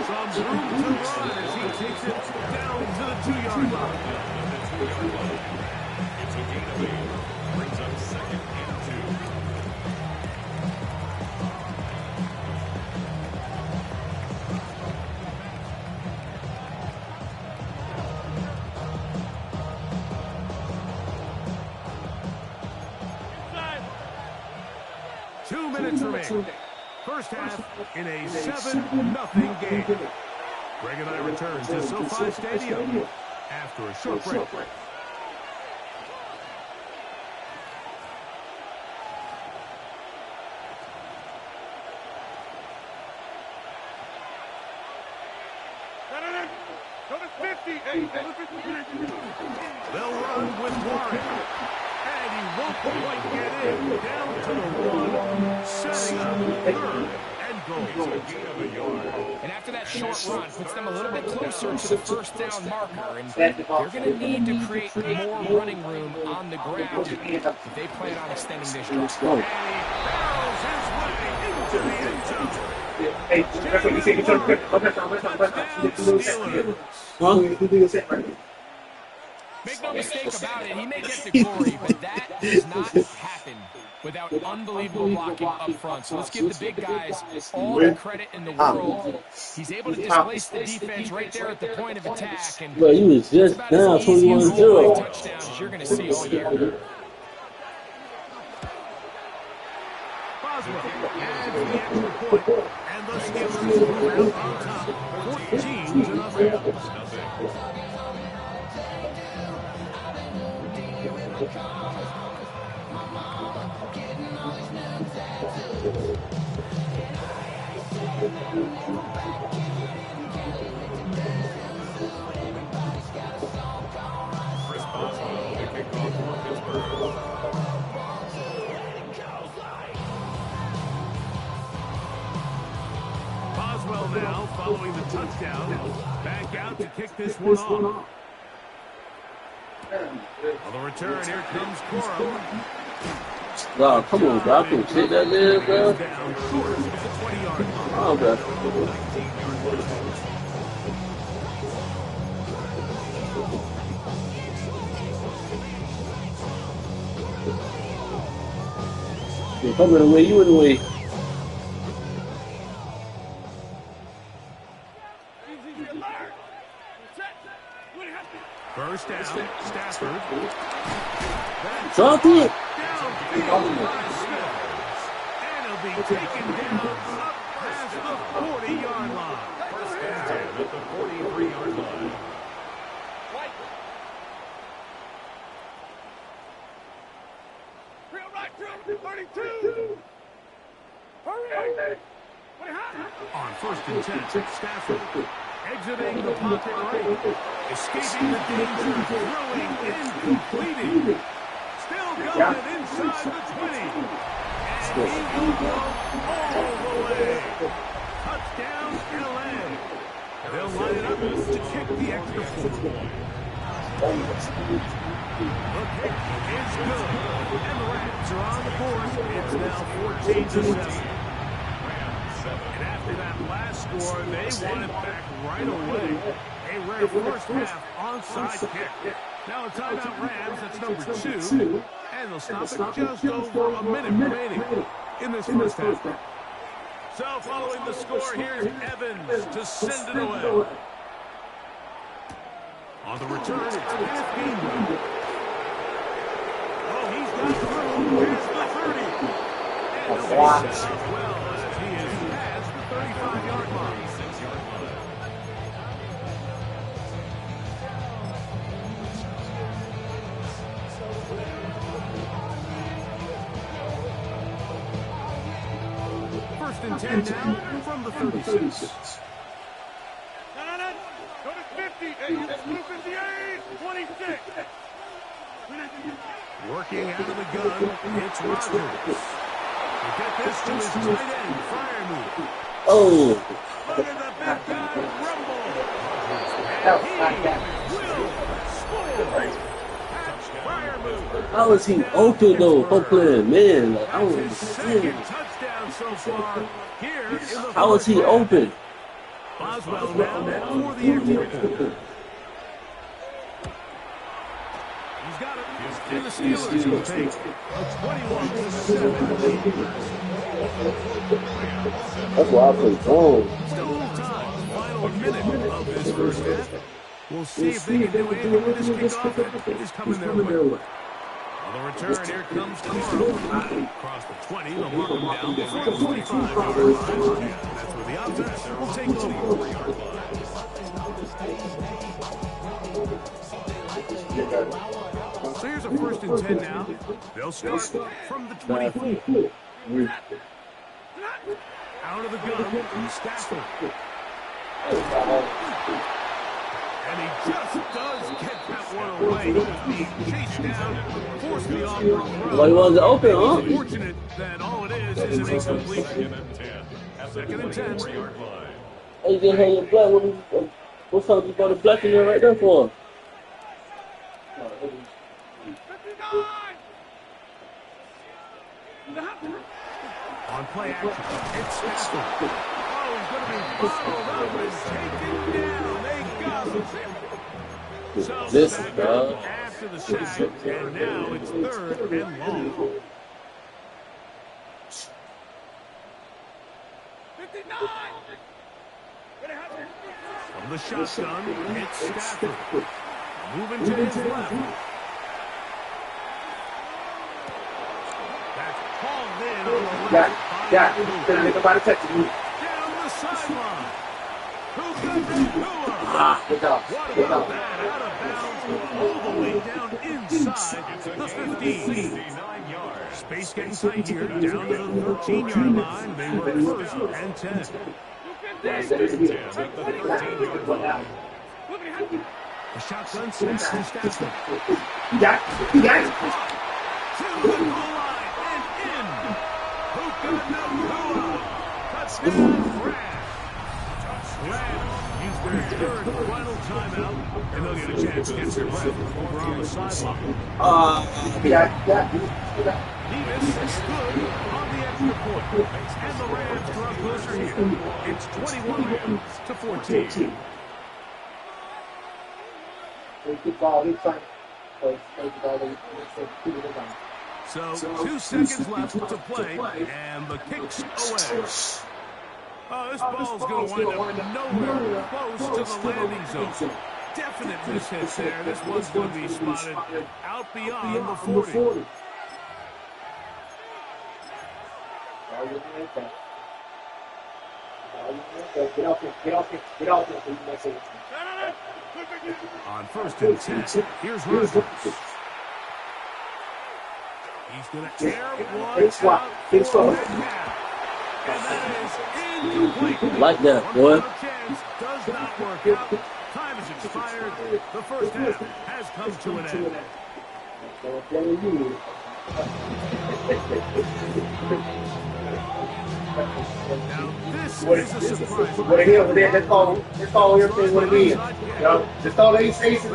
Some room to run as he takes it down to the 2-yard line. It's a gain of 8. Brings up 2nd and 2. Inside. 2 minutes remaining. First half in a 7-0 game. Greg and I return to SoFi Stadium after a short break. Go to 50. They'll run with Warren. And he won't quite get in. Down to the 1. Setting up 3rd and goal. And after that short run, puts them a little bit closer to the first down marker. And they're going to need to create more running room on the ground if they plan on extending this drive. And he barrels his way into the end zone. Make no mistake about it, he may get the glory, but that does not happen without unbelievable blocking up front. So let's give the big guys all the credit in the world. He's able to displace the defense right there at the point of attack. And well, you was just down 21-0. Touchdowns as you're going to see all year. Boswell adds the extra point, and the Steelers move out on top, 14-0. Chris Boswell, the kickoff for Pittsburgh. Boswell now following the touchdown. Back out to kick this one off. On the return, here comes Corum. Wow, come on, bro. I couldn't hit that man, bro. Down short at the 20-yard line. Oh, bro. If I'm in the way, you in the way. First down, Stafford. Drop it. Downfield by Smith. And he'll be taken down up past the 40-yard line. First and 10 at the 43-yard line. Real right, 32. Hurry. On first and 10, Stafford exiting the pocket right, escaping the danger, throwing and completing. Still going inside the 20. And he will go all the way. Touchdown, LA. They'll line it up to kick the extra point. The kick is good. And the Rams are on the board. It's now 14-7. And after that last score, they won it back right away. A rare first half onside kick. Now a timeout Rams, that's number 2. And they'll stop it just over a minute remaining in this first half. So following the score, here's Evans to send it away. On the return, it's Kenneth Gainwell. Oh, he's got through. Here's the 30. And he'll be set up well as he is past the 35-yard line. 6-yard line. First and 10 now from the 36. No. Go to 50. 26. Working out of the gun, it's Rodgers. To get this to his tight end, Freiermuth. Oh. Look at the big guy rumble. And he will score. Freiermuth. How is he open though? Oakland, man. Like, I don't His second understand. touchdown so far here in the How is he fourth quarter. open? Boswell now for the extra point. He's got it. And the Steelers will take a 21-7 lead. That's why I play zone. Still a little time. Final minute of this first half. We'll see if they can do anything with this kickoff. It is coming their way. On the return, here comes Carl. Across the 20, they'll mark him down before the 25-yard line. And that's where the offense will take the lead. So here's a 1st and 10 now. They'll start from the 24. Out of the gun, Stafford. And he just does get that one away. He's being chased down, forced the off-road throw. Well, he wasn't open, huh? It's unfortunate that all it is an incompletion. 2nd and 10. Hey, you just had your black. What's up? You got a black in there right there for? On play action, it's Stafford. Oh, he's going to be bottled up and taken down. They got him. So This is back bad. up after the sack, and now it's 3rd and long. 59. From the shotgun, it's Stafford. Moving to his left. That's hauled in on the left. Down the sideline. Who got that? What about that? Out of bounds, all the way down inside the 15. Space getting tight here, down to the 13-yard line. They were 1st and 10. The shotgun snaps to Stafford. You got it. To the goal line and in. Puka Nacua. Touchdown, Rams use their 3rd final timeout, and they'll get a chance to get their breath over on the sideline. Nevis is good on the extra point, and the Rams draw closer here. It's 21-14. So 2 seconds left to play, and the kick's away. Oh, this ball's going to wind up nowhere close to the landing zone. Definite mishit there. This one's going to be spotted out beyond the 40. On 1st and 10, here's Rodgers. He's going to air one out for Metcalf. And that is incomplete. Like that, boy. One chance does not work out. Time is expired. The first half has come to an end. Now this is a surprise. What it is, that's all everything what it is. You know, just all they say is And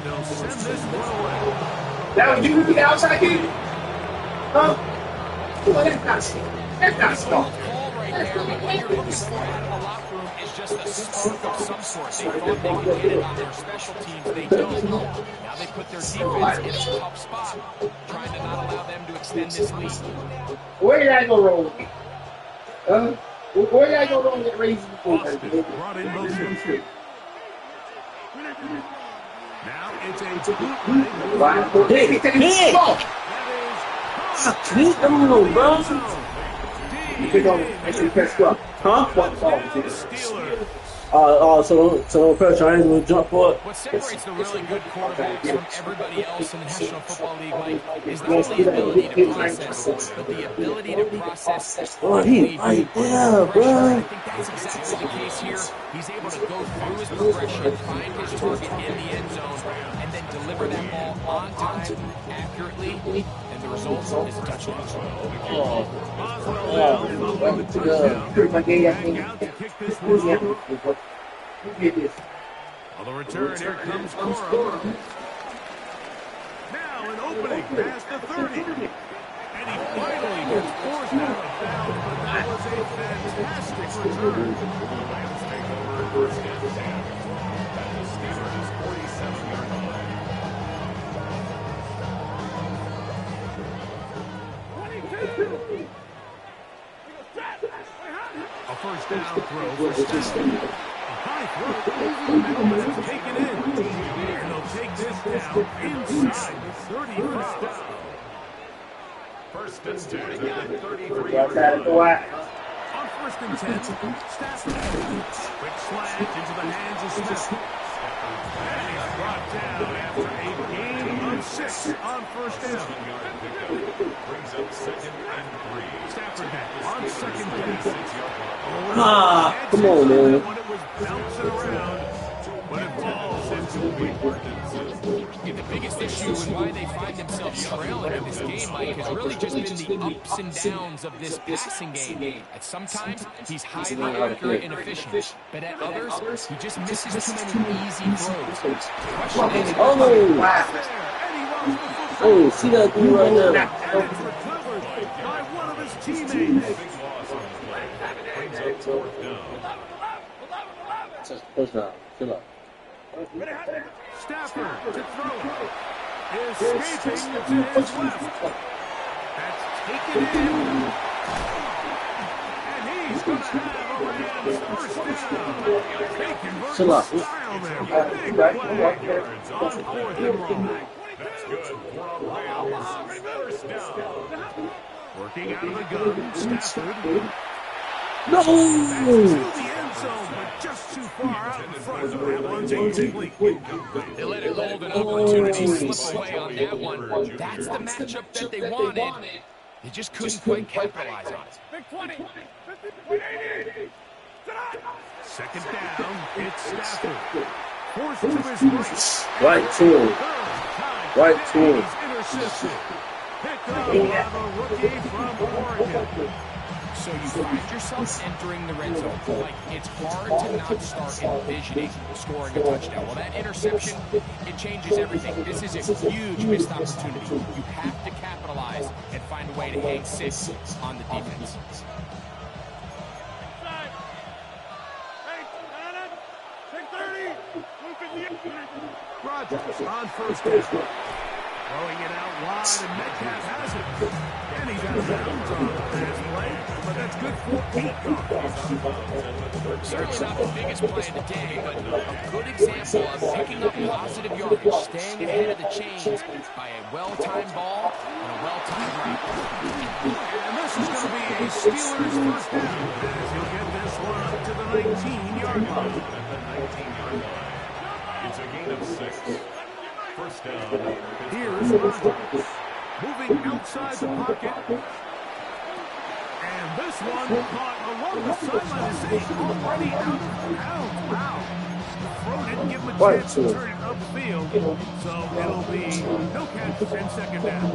they'll send this one away. that was you with the outside kid? Huh? Well, that's not smart. Call right there, but what you're looking for out of the locker room is just a spark of some sort. They thought they could get it on their special teams. They don't. Now they put their defense in a tough spot, trying to not allow them to extend this lead. Where did I go wrong with it? Huh? Where did I go wrong with raising the ball? Austin brought in motion. Now it's a bootleg. Big! Ball! Beat them, bro. You can go and press up. Huh? What ball? Steelers. So no pressure. I ain't gonna jump for it. What separates the really good quarterbacks from everybody else in the National Football League, Mike, is not only the ability to process, but the ability to process. Oh, he right there, bro. I think that's exactly the case here. He's able to go through his progression, find his target in the end zone, and then deliver that ball on time, accurately, and the result is a touchdown. On the return, here comes Cora. Now an opening past the 30. And he finally gets forced out of bounds, but that was a fantastic return. Rams take over first and 10. At the Steelers' 47-yard line. A first down throw for Stafford. High throw over the middle, but it's taken in. And they'll take this down inside the 35. First and 10 at the 33. On first and 10, Stafford. Quick slant into the hands of Stafford. And he's brought down after a gain of 6 on first down. Brings up second and 3. Stafford on second down. Come on, man. When it was bouncing around, when it falls into the The biggest issue and why they find themselves trailing in this game, Mike, has really just been the ups and downs of this passing game. At sometimes, he's highly accurate and efficient, but at others, he just misses too many easy throws. The question is, Oh, see that dude right now. by one of his teammates. Brings up fourth down. Push out. Chill out. Stafford to throw it. Escaping to his left. That's taken in. And he's going to have a Rams first down. They convert Chill out. style there. Big play. It's on fourth and long. That's good for a Rams first down. Working out of the gun, Stafford. No! To the end zone, but just too far out in front. That one's incomplete. they let a golden opportunity slip away on that one. That's the matchup that they wanted. They just couldn't quite capitalize on it. Big 20. 50. Second down, it's Stafford. Forced to his right. Right to him. Right to him. He's intercepted. Picked up by the rookie from Oregon. So you find yourself entering the red zone. Like, it's hard to not start envisioning scoring a touchdown. Well, that interception, it changes everything. This is a huge missed opportunity. You have to capitalize and find a way to hang 6 on the defense. Rodgers on first down. Throwing it out wide, and Metcalf has it. And he's out of bounds on the pass play, but that's good for 8 yards. Certainly not the biggest play of the day, but a good example of picking up positive yardage, staying ahead of the chains by a well-timed ball and a well-timed route. And this is going to be a Steelers first down, as he'll get this one up to the 19-yard line. At the 19-yard line. It's a gain of 6. First down. Here's Rodgers, moving outside the pocket. And this one caught along the sideline. Is already out of bounds. Wow. The throw didn't give him a chance to turn it upfield. So it'll be no catch and second down.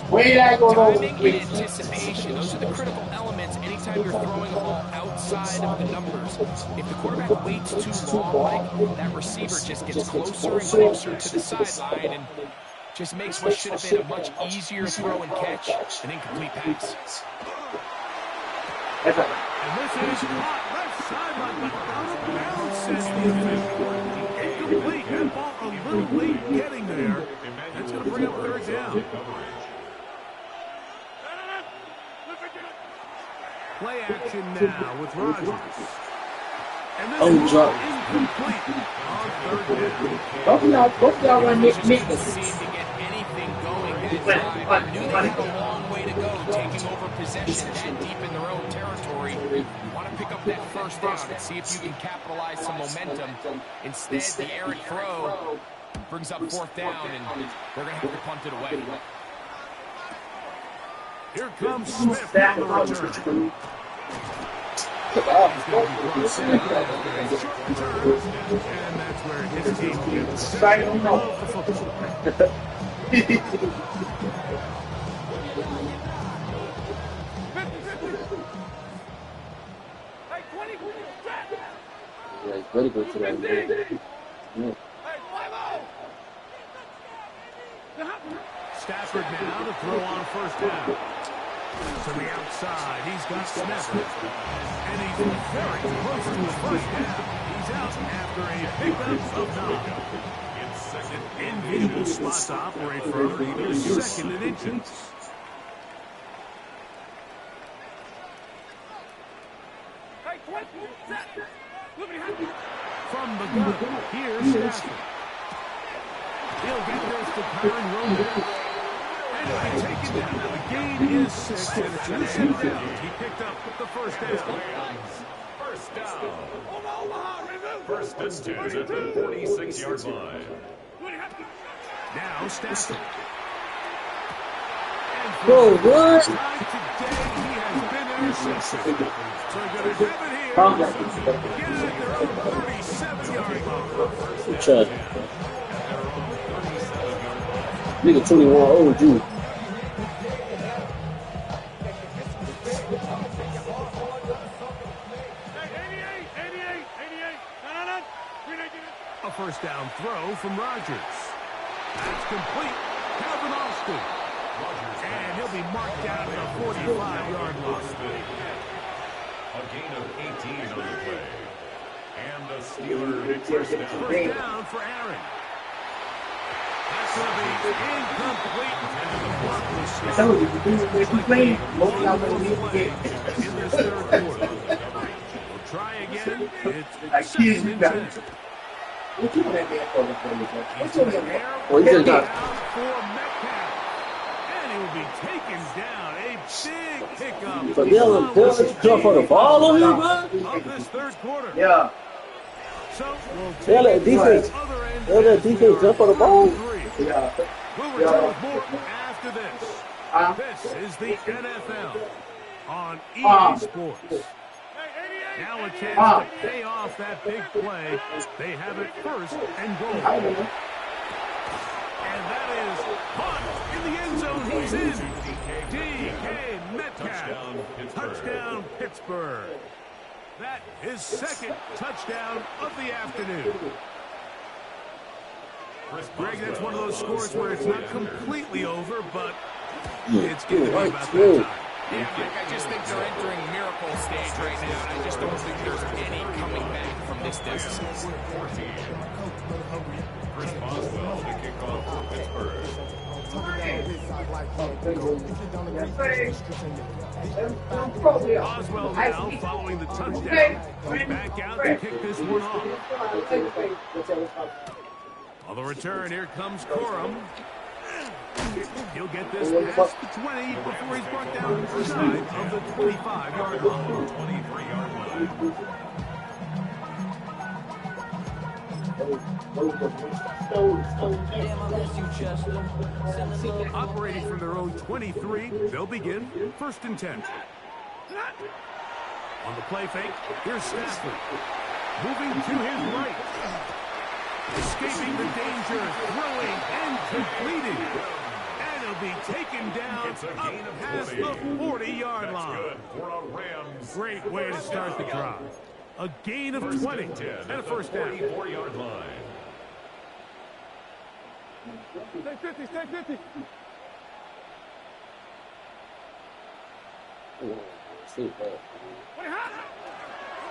Timing and anticipation, those are the critical elements anytime you're throwing a ball outside of the numbers. If the quarterback waits too long, Mike, that receiver just gets closer and closer to the sideline and just makes what should have been a much easier throw and catch an incomplete pass. And this is caught left sideline, but out of bounds, says the official. Incomplete. That ball a little late getting there. That's going to bring up third down. Play action now with Rodgers. And this is incomplete on third down. Both y'all run Nick Nichols. Seemed to get anything going that drive. I knew they had a long way to go, taking over possession that deep in their own territory. You want to pick up that first down and see if you can capitalize some momentum. Instead, the errant throw brings up fourth down, and they're going to have to punt it away. Here comes Smith on the return. And that's where his team gets the football. Yeah, he's very good today. Yeah. Stafford now to throw on first down. To the outside, he's got Smith. And he's very close to his first down. He's out after a pickup of 9. It's second. Enviable spot to operate from. Here's second and inches. From the gun, here's Stafford. He'll get this to Kyron Williams. And he'll be taken down. The gain is 6, and it's going to sit down. He picked up the first down. First down. First and 10 at the 46-yard line. Now Stafford. Whoa, what? Today he has been intercepted. So they're going to have it here. Get it at their own 37-yard line. Good try. Nigga 21 old you. A first down throw from Rodgers. That's complete. Calvin Austin. And he'll be marked down at a 45-yard line. A gain of 18 on the play. And the Steelers first down. First down for Aaron. That's going to be incomplete. And the block was stopped. In this third quarter. We'll try again. It's second and 10. Well, he just got. For Metcalf. And he will be taken down. A big pickup. But they'll jump for the ball on him, man. Of this third quarter. Yeah. So we'll They'll let defense jump for the ball. Yeah. We'll return with more after this. This is the NFL on EA Sports. Now a chance to pay off that big play. They have it first and goal. And that is caught in the end zone. He's in. DK Metcalf. Touchdown, Pittsburgh. That is second touchdown of the afternoon. Greg, that's one of those scores where it's not completely over, but it's getting to be about that time. Yeah, Mike, I just think they're entering miracle stage right now, and I just don't think there's any coming back from this deficit. Chris Boswell to kick off for Pittsburgh. Boswell now following the touchdown. Back out to kick this one off. On the return, here comes Corum. He'll get this past the 20 before he's brought down to the side of the 25-yard line. 23-yard line. Operating from their own 23, they'll begin first and 10. On the play fake, here's Stafford. Moving to his right. Escaping the danger, throwing and completing. And he'll be taken down up past the 40-yard line. Great way to start the drive. A gain of 20 and a first down. 44-yard line. Stay 50, stay 50.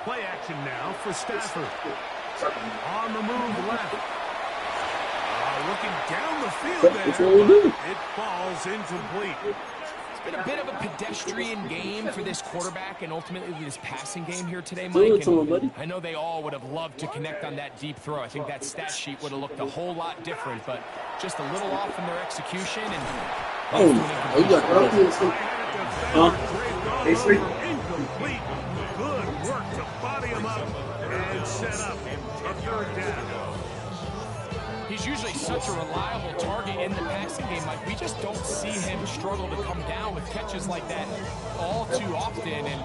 Play action now for Stafford. On the move left. Looking down the field there. It falls incomplete. It's been a bit of a pedestrian game for this quarterback and ultimately this passing game here today, Mike. And I know they all would have loved to connect on that deep throw. I think that stat sheet would have looked a whole lot different, but just a little off in their execution. And Incomplete. Good work to body him up and set up a third down. He's usually such a reliable target in the passing game. Like, we just don't see him struggle to come down with catches like that all too often. And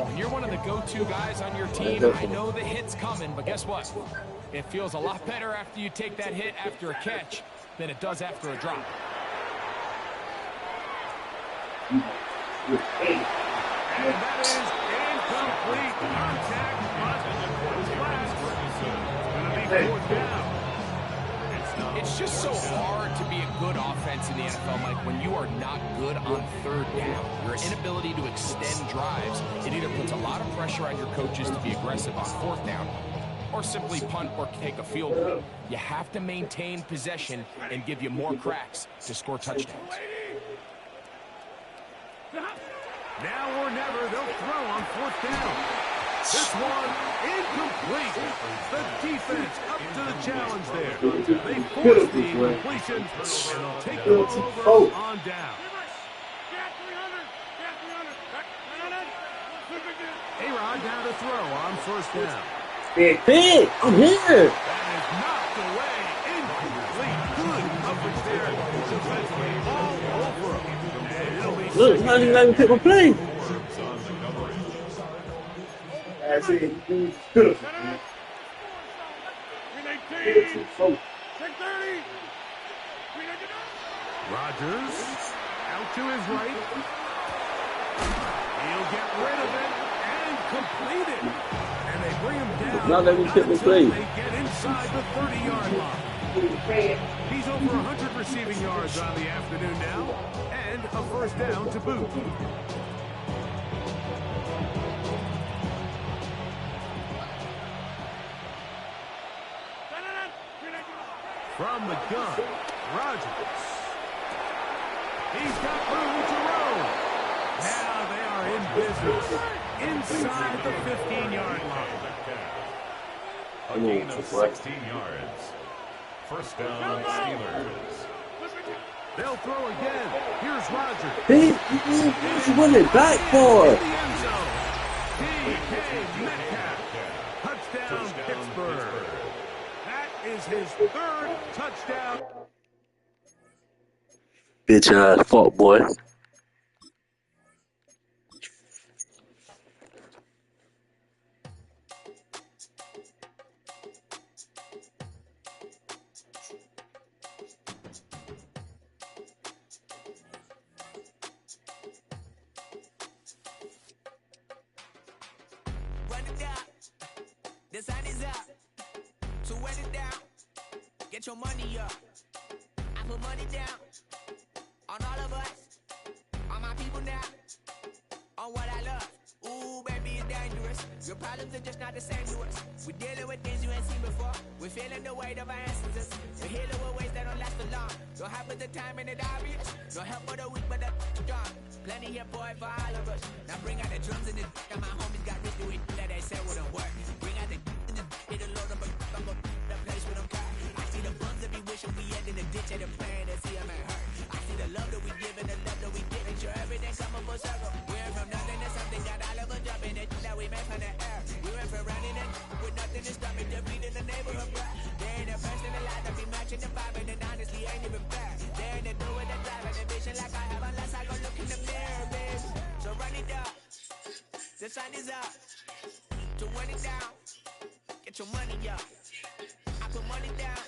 when you're one of the go-to guys on your team, I know the hit's coming, but guess what? It feels a lot better after you take that hit after a catch than it does after a drop. And that is incomplete contact, but it's going to be fourth down. It's just so hard to be a good offense in the NFL, Mike, when you are not good on third down. Your inability to extend drives, it either puts a lot of pressure on your coaches to be aggressive on fourth down or simply punt or take a field goal. You have to maintain possession and give you more cracks to score touchdowns. Now or never, they'll throw on fourth down. This one incomplete. The defense up to the challenge there. They force the incompletion and they'll take the ball over on down. A-Rod now to throw on first down. Big, I'm here. That is knocked away. Incomplete. Good coverage there. Defensively all over him. And it'll be Look, how did I even pick my play? That's it. Rodgers out to his right. He'll get rid of it and complete it. And they bring him down. Now let me pick my play. They get inside the 30-yard line. He's over 100 receiving yards on the afternoon now, and a first down to boot. From the gun, Rodgers. He's got room to roam. Now they are in business inside the 15-yard line. A gain of 16 yards. First down, Steelers. They'll throw again. Here's Rodgers. He's winning back for. In the end zone. DK Metcalf. Touchdown, Pittsburgh. That is his third touchdown. Bitch ass fuck boy. The sun is up, so wet it down. Get your money up. I put money down on all of us, on my people now, on what I love. Ooh, baby, it's dangerous. Your problems are just not the same to us. We're dealing with things you ain't seen before. We're feeling the weight of our ancestors. We're healing with ways that don't last for long. Don't have the time and it obvious. No help for the weak, but the strong. Plenty here, boy, for all of us. Now bring out the drums and the and my homies got rich doing that they said wouldn't work. Bring out the and the hit a load of a I'm gonna the place with them car. I see the bums that be wishing we end in the ditch and the plan to see them ain't hurt. I see the love that we give and the love that we give. Make sure everything come up full circle. We went from nothing to something, got all of us jumping it that we made from the air. We went from running it with nothing to stop it, just beating the neighborhood block. There ain't a person alive that be matching the vibe, and honestly ain't even fair. There ain't a do with the drive and the vision like I have unless I go look in the mirror, bitch. So run it up, the sun is up. To run it down, get your money up. I put money down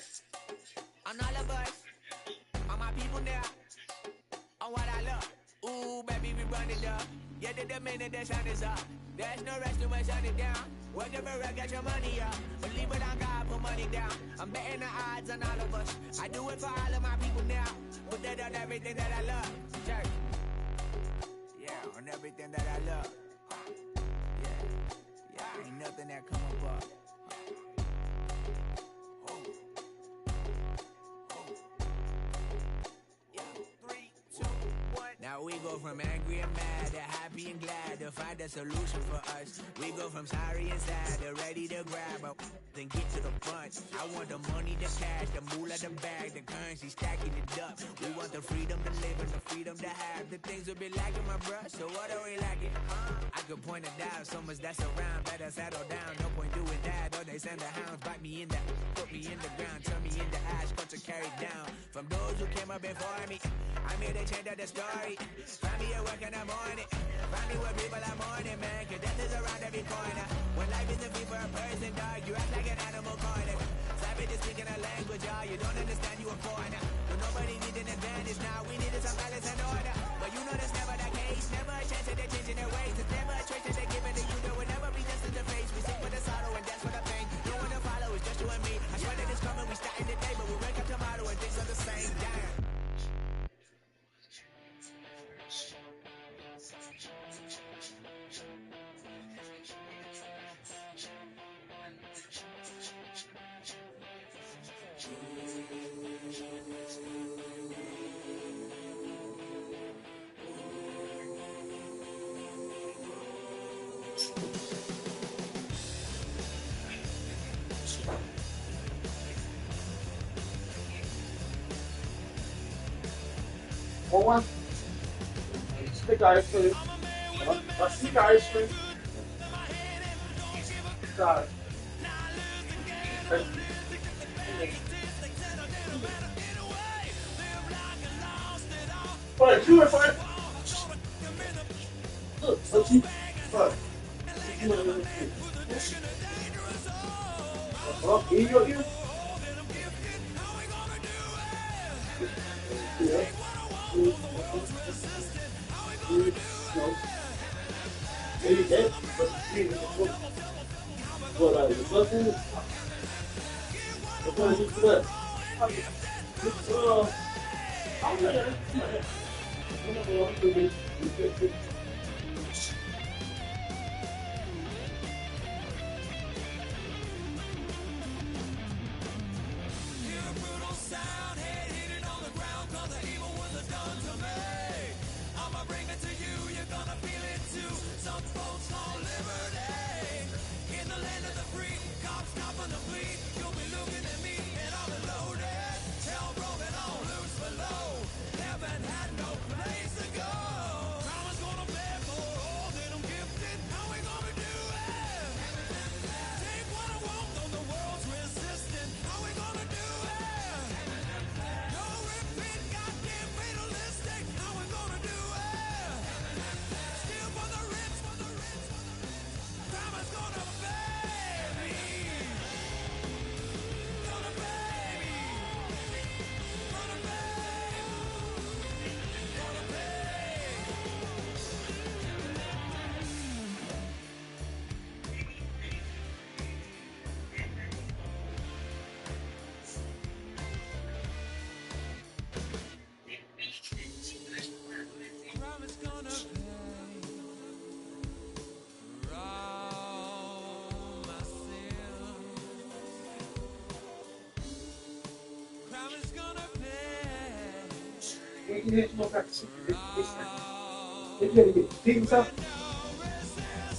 on all of us, on my people now, on what I love. Ooh, baby, we run it up. Yeah, the minute the sun is up. There's no rest to shut it down. Work the mirror, get your money up. Believe it on God, put money down. I'm betting the odds on all of us. I do it for all of my people now. Put that on everything that I love. Church. Yeah, on everything that I love. Yeah, ain't nothing that come above. Now we go from angry and mad to happy and glad to find a solution for us. We go from sorry and sad to ready to grab up, then get to the front. I want the money, the cash, the moolah, the bag, the currency, stacking it up. We want the freedom to live and the freedom to have. The things will be lacking, my bruh, so what are we lacking? I could point it out, so much that's around, better settle down. No point doing that, or the They send the hounds, bite me in the, put me in the ground, turn me into ash, but to carry down. From those who came up before me, I'm here to change up the story. Find me at work in the morning, find me where people are mourning, man, cause death is around every corner. When life isn't free for a person, dog, you act like an animal corner. Savage is speaking a language, y'all, you don't understand, you a foreigner. But nobody needs an advantage now, we needed some balance and order. But you know that's never the case, never a chance that they're changing their ways. It's never a choice that they're giving to you, there will never be just in the face. We sing for the sorrow and dance for the pain. No one to follow, it's just you and me. I swear that it's coming, we starting today, but we wake up tomorrow and things are the same. Damn. One. Stick ice cream. Stick ice cream. Got it. Five, 2 or 5. Look, let's see. 5. Well, here you go, here. Yeah. Maybe that, but what I was looking at, I'm going to do that.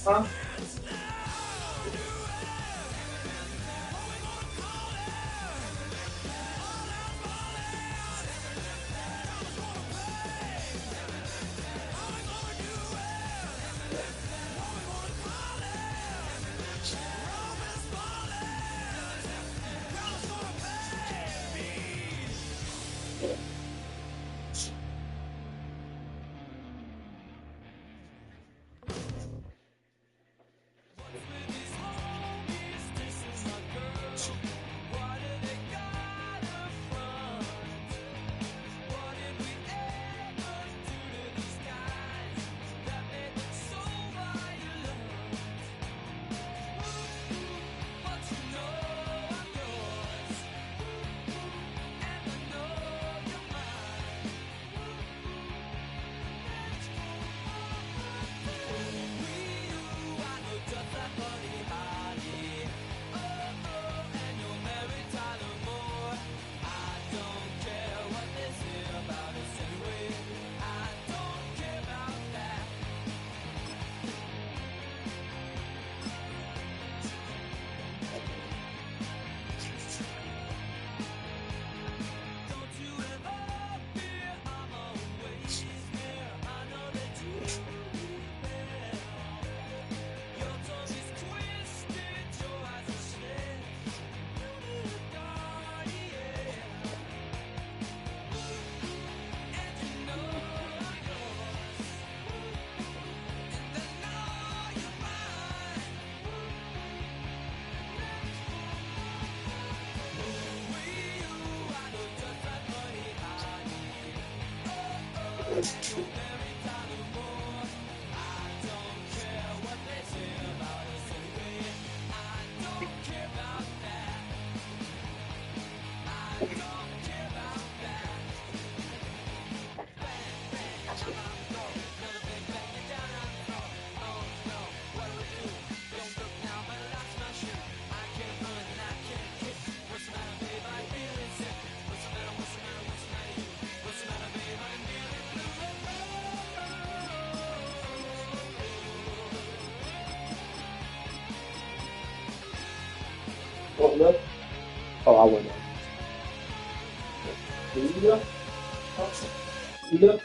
Huh? Oh, I wouldn't. You go?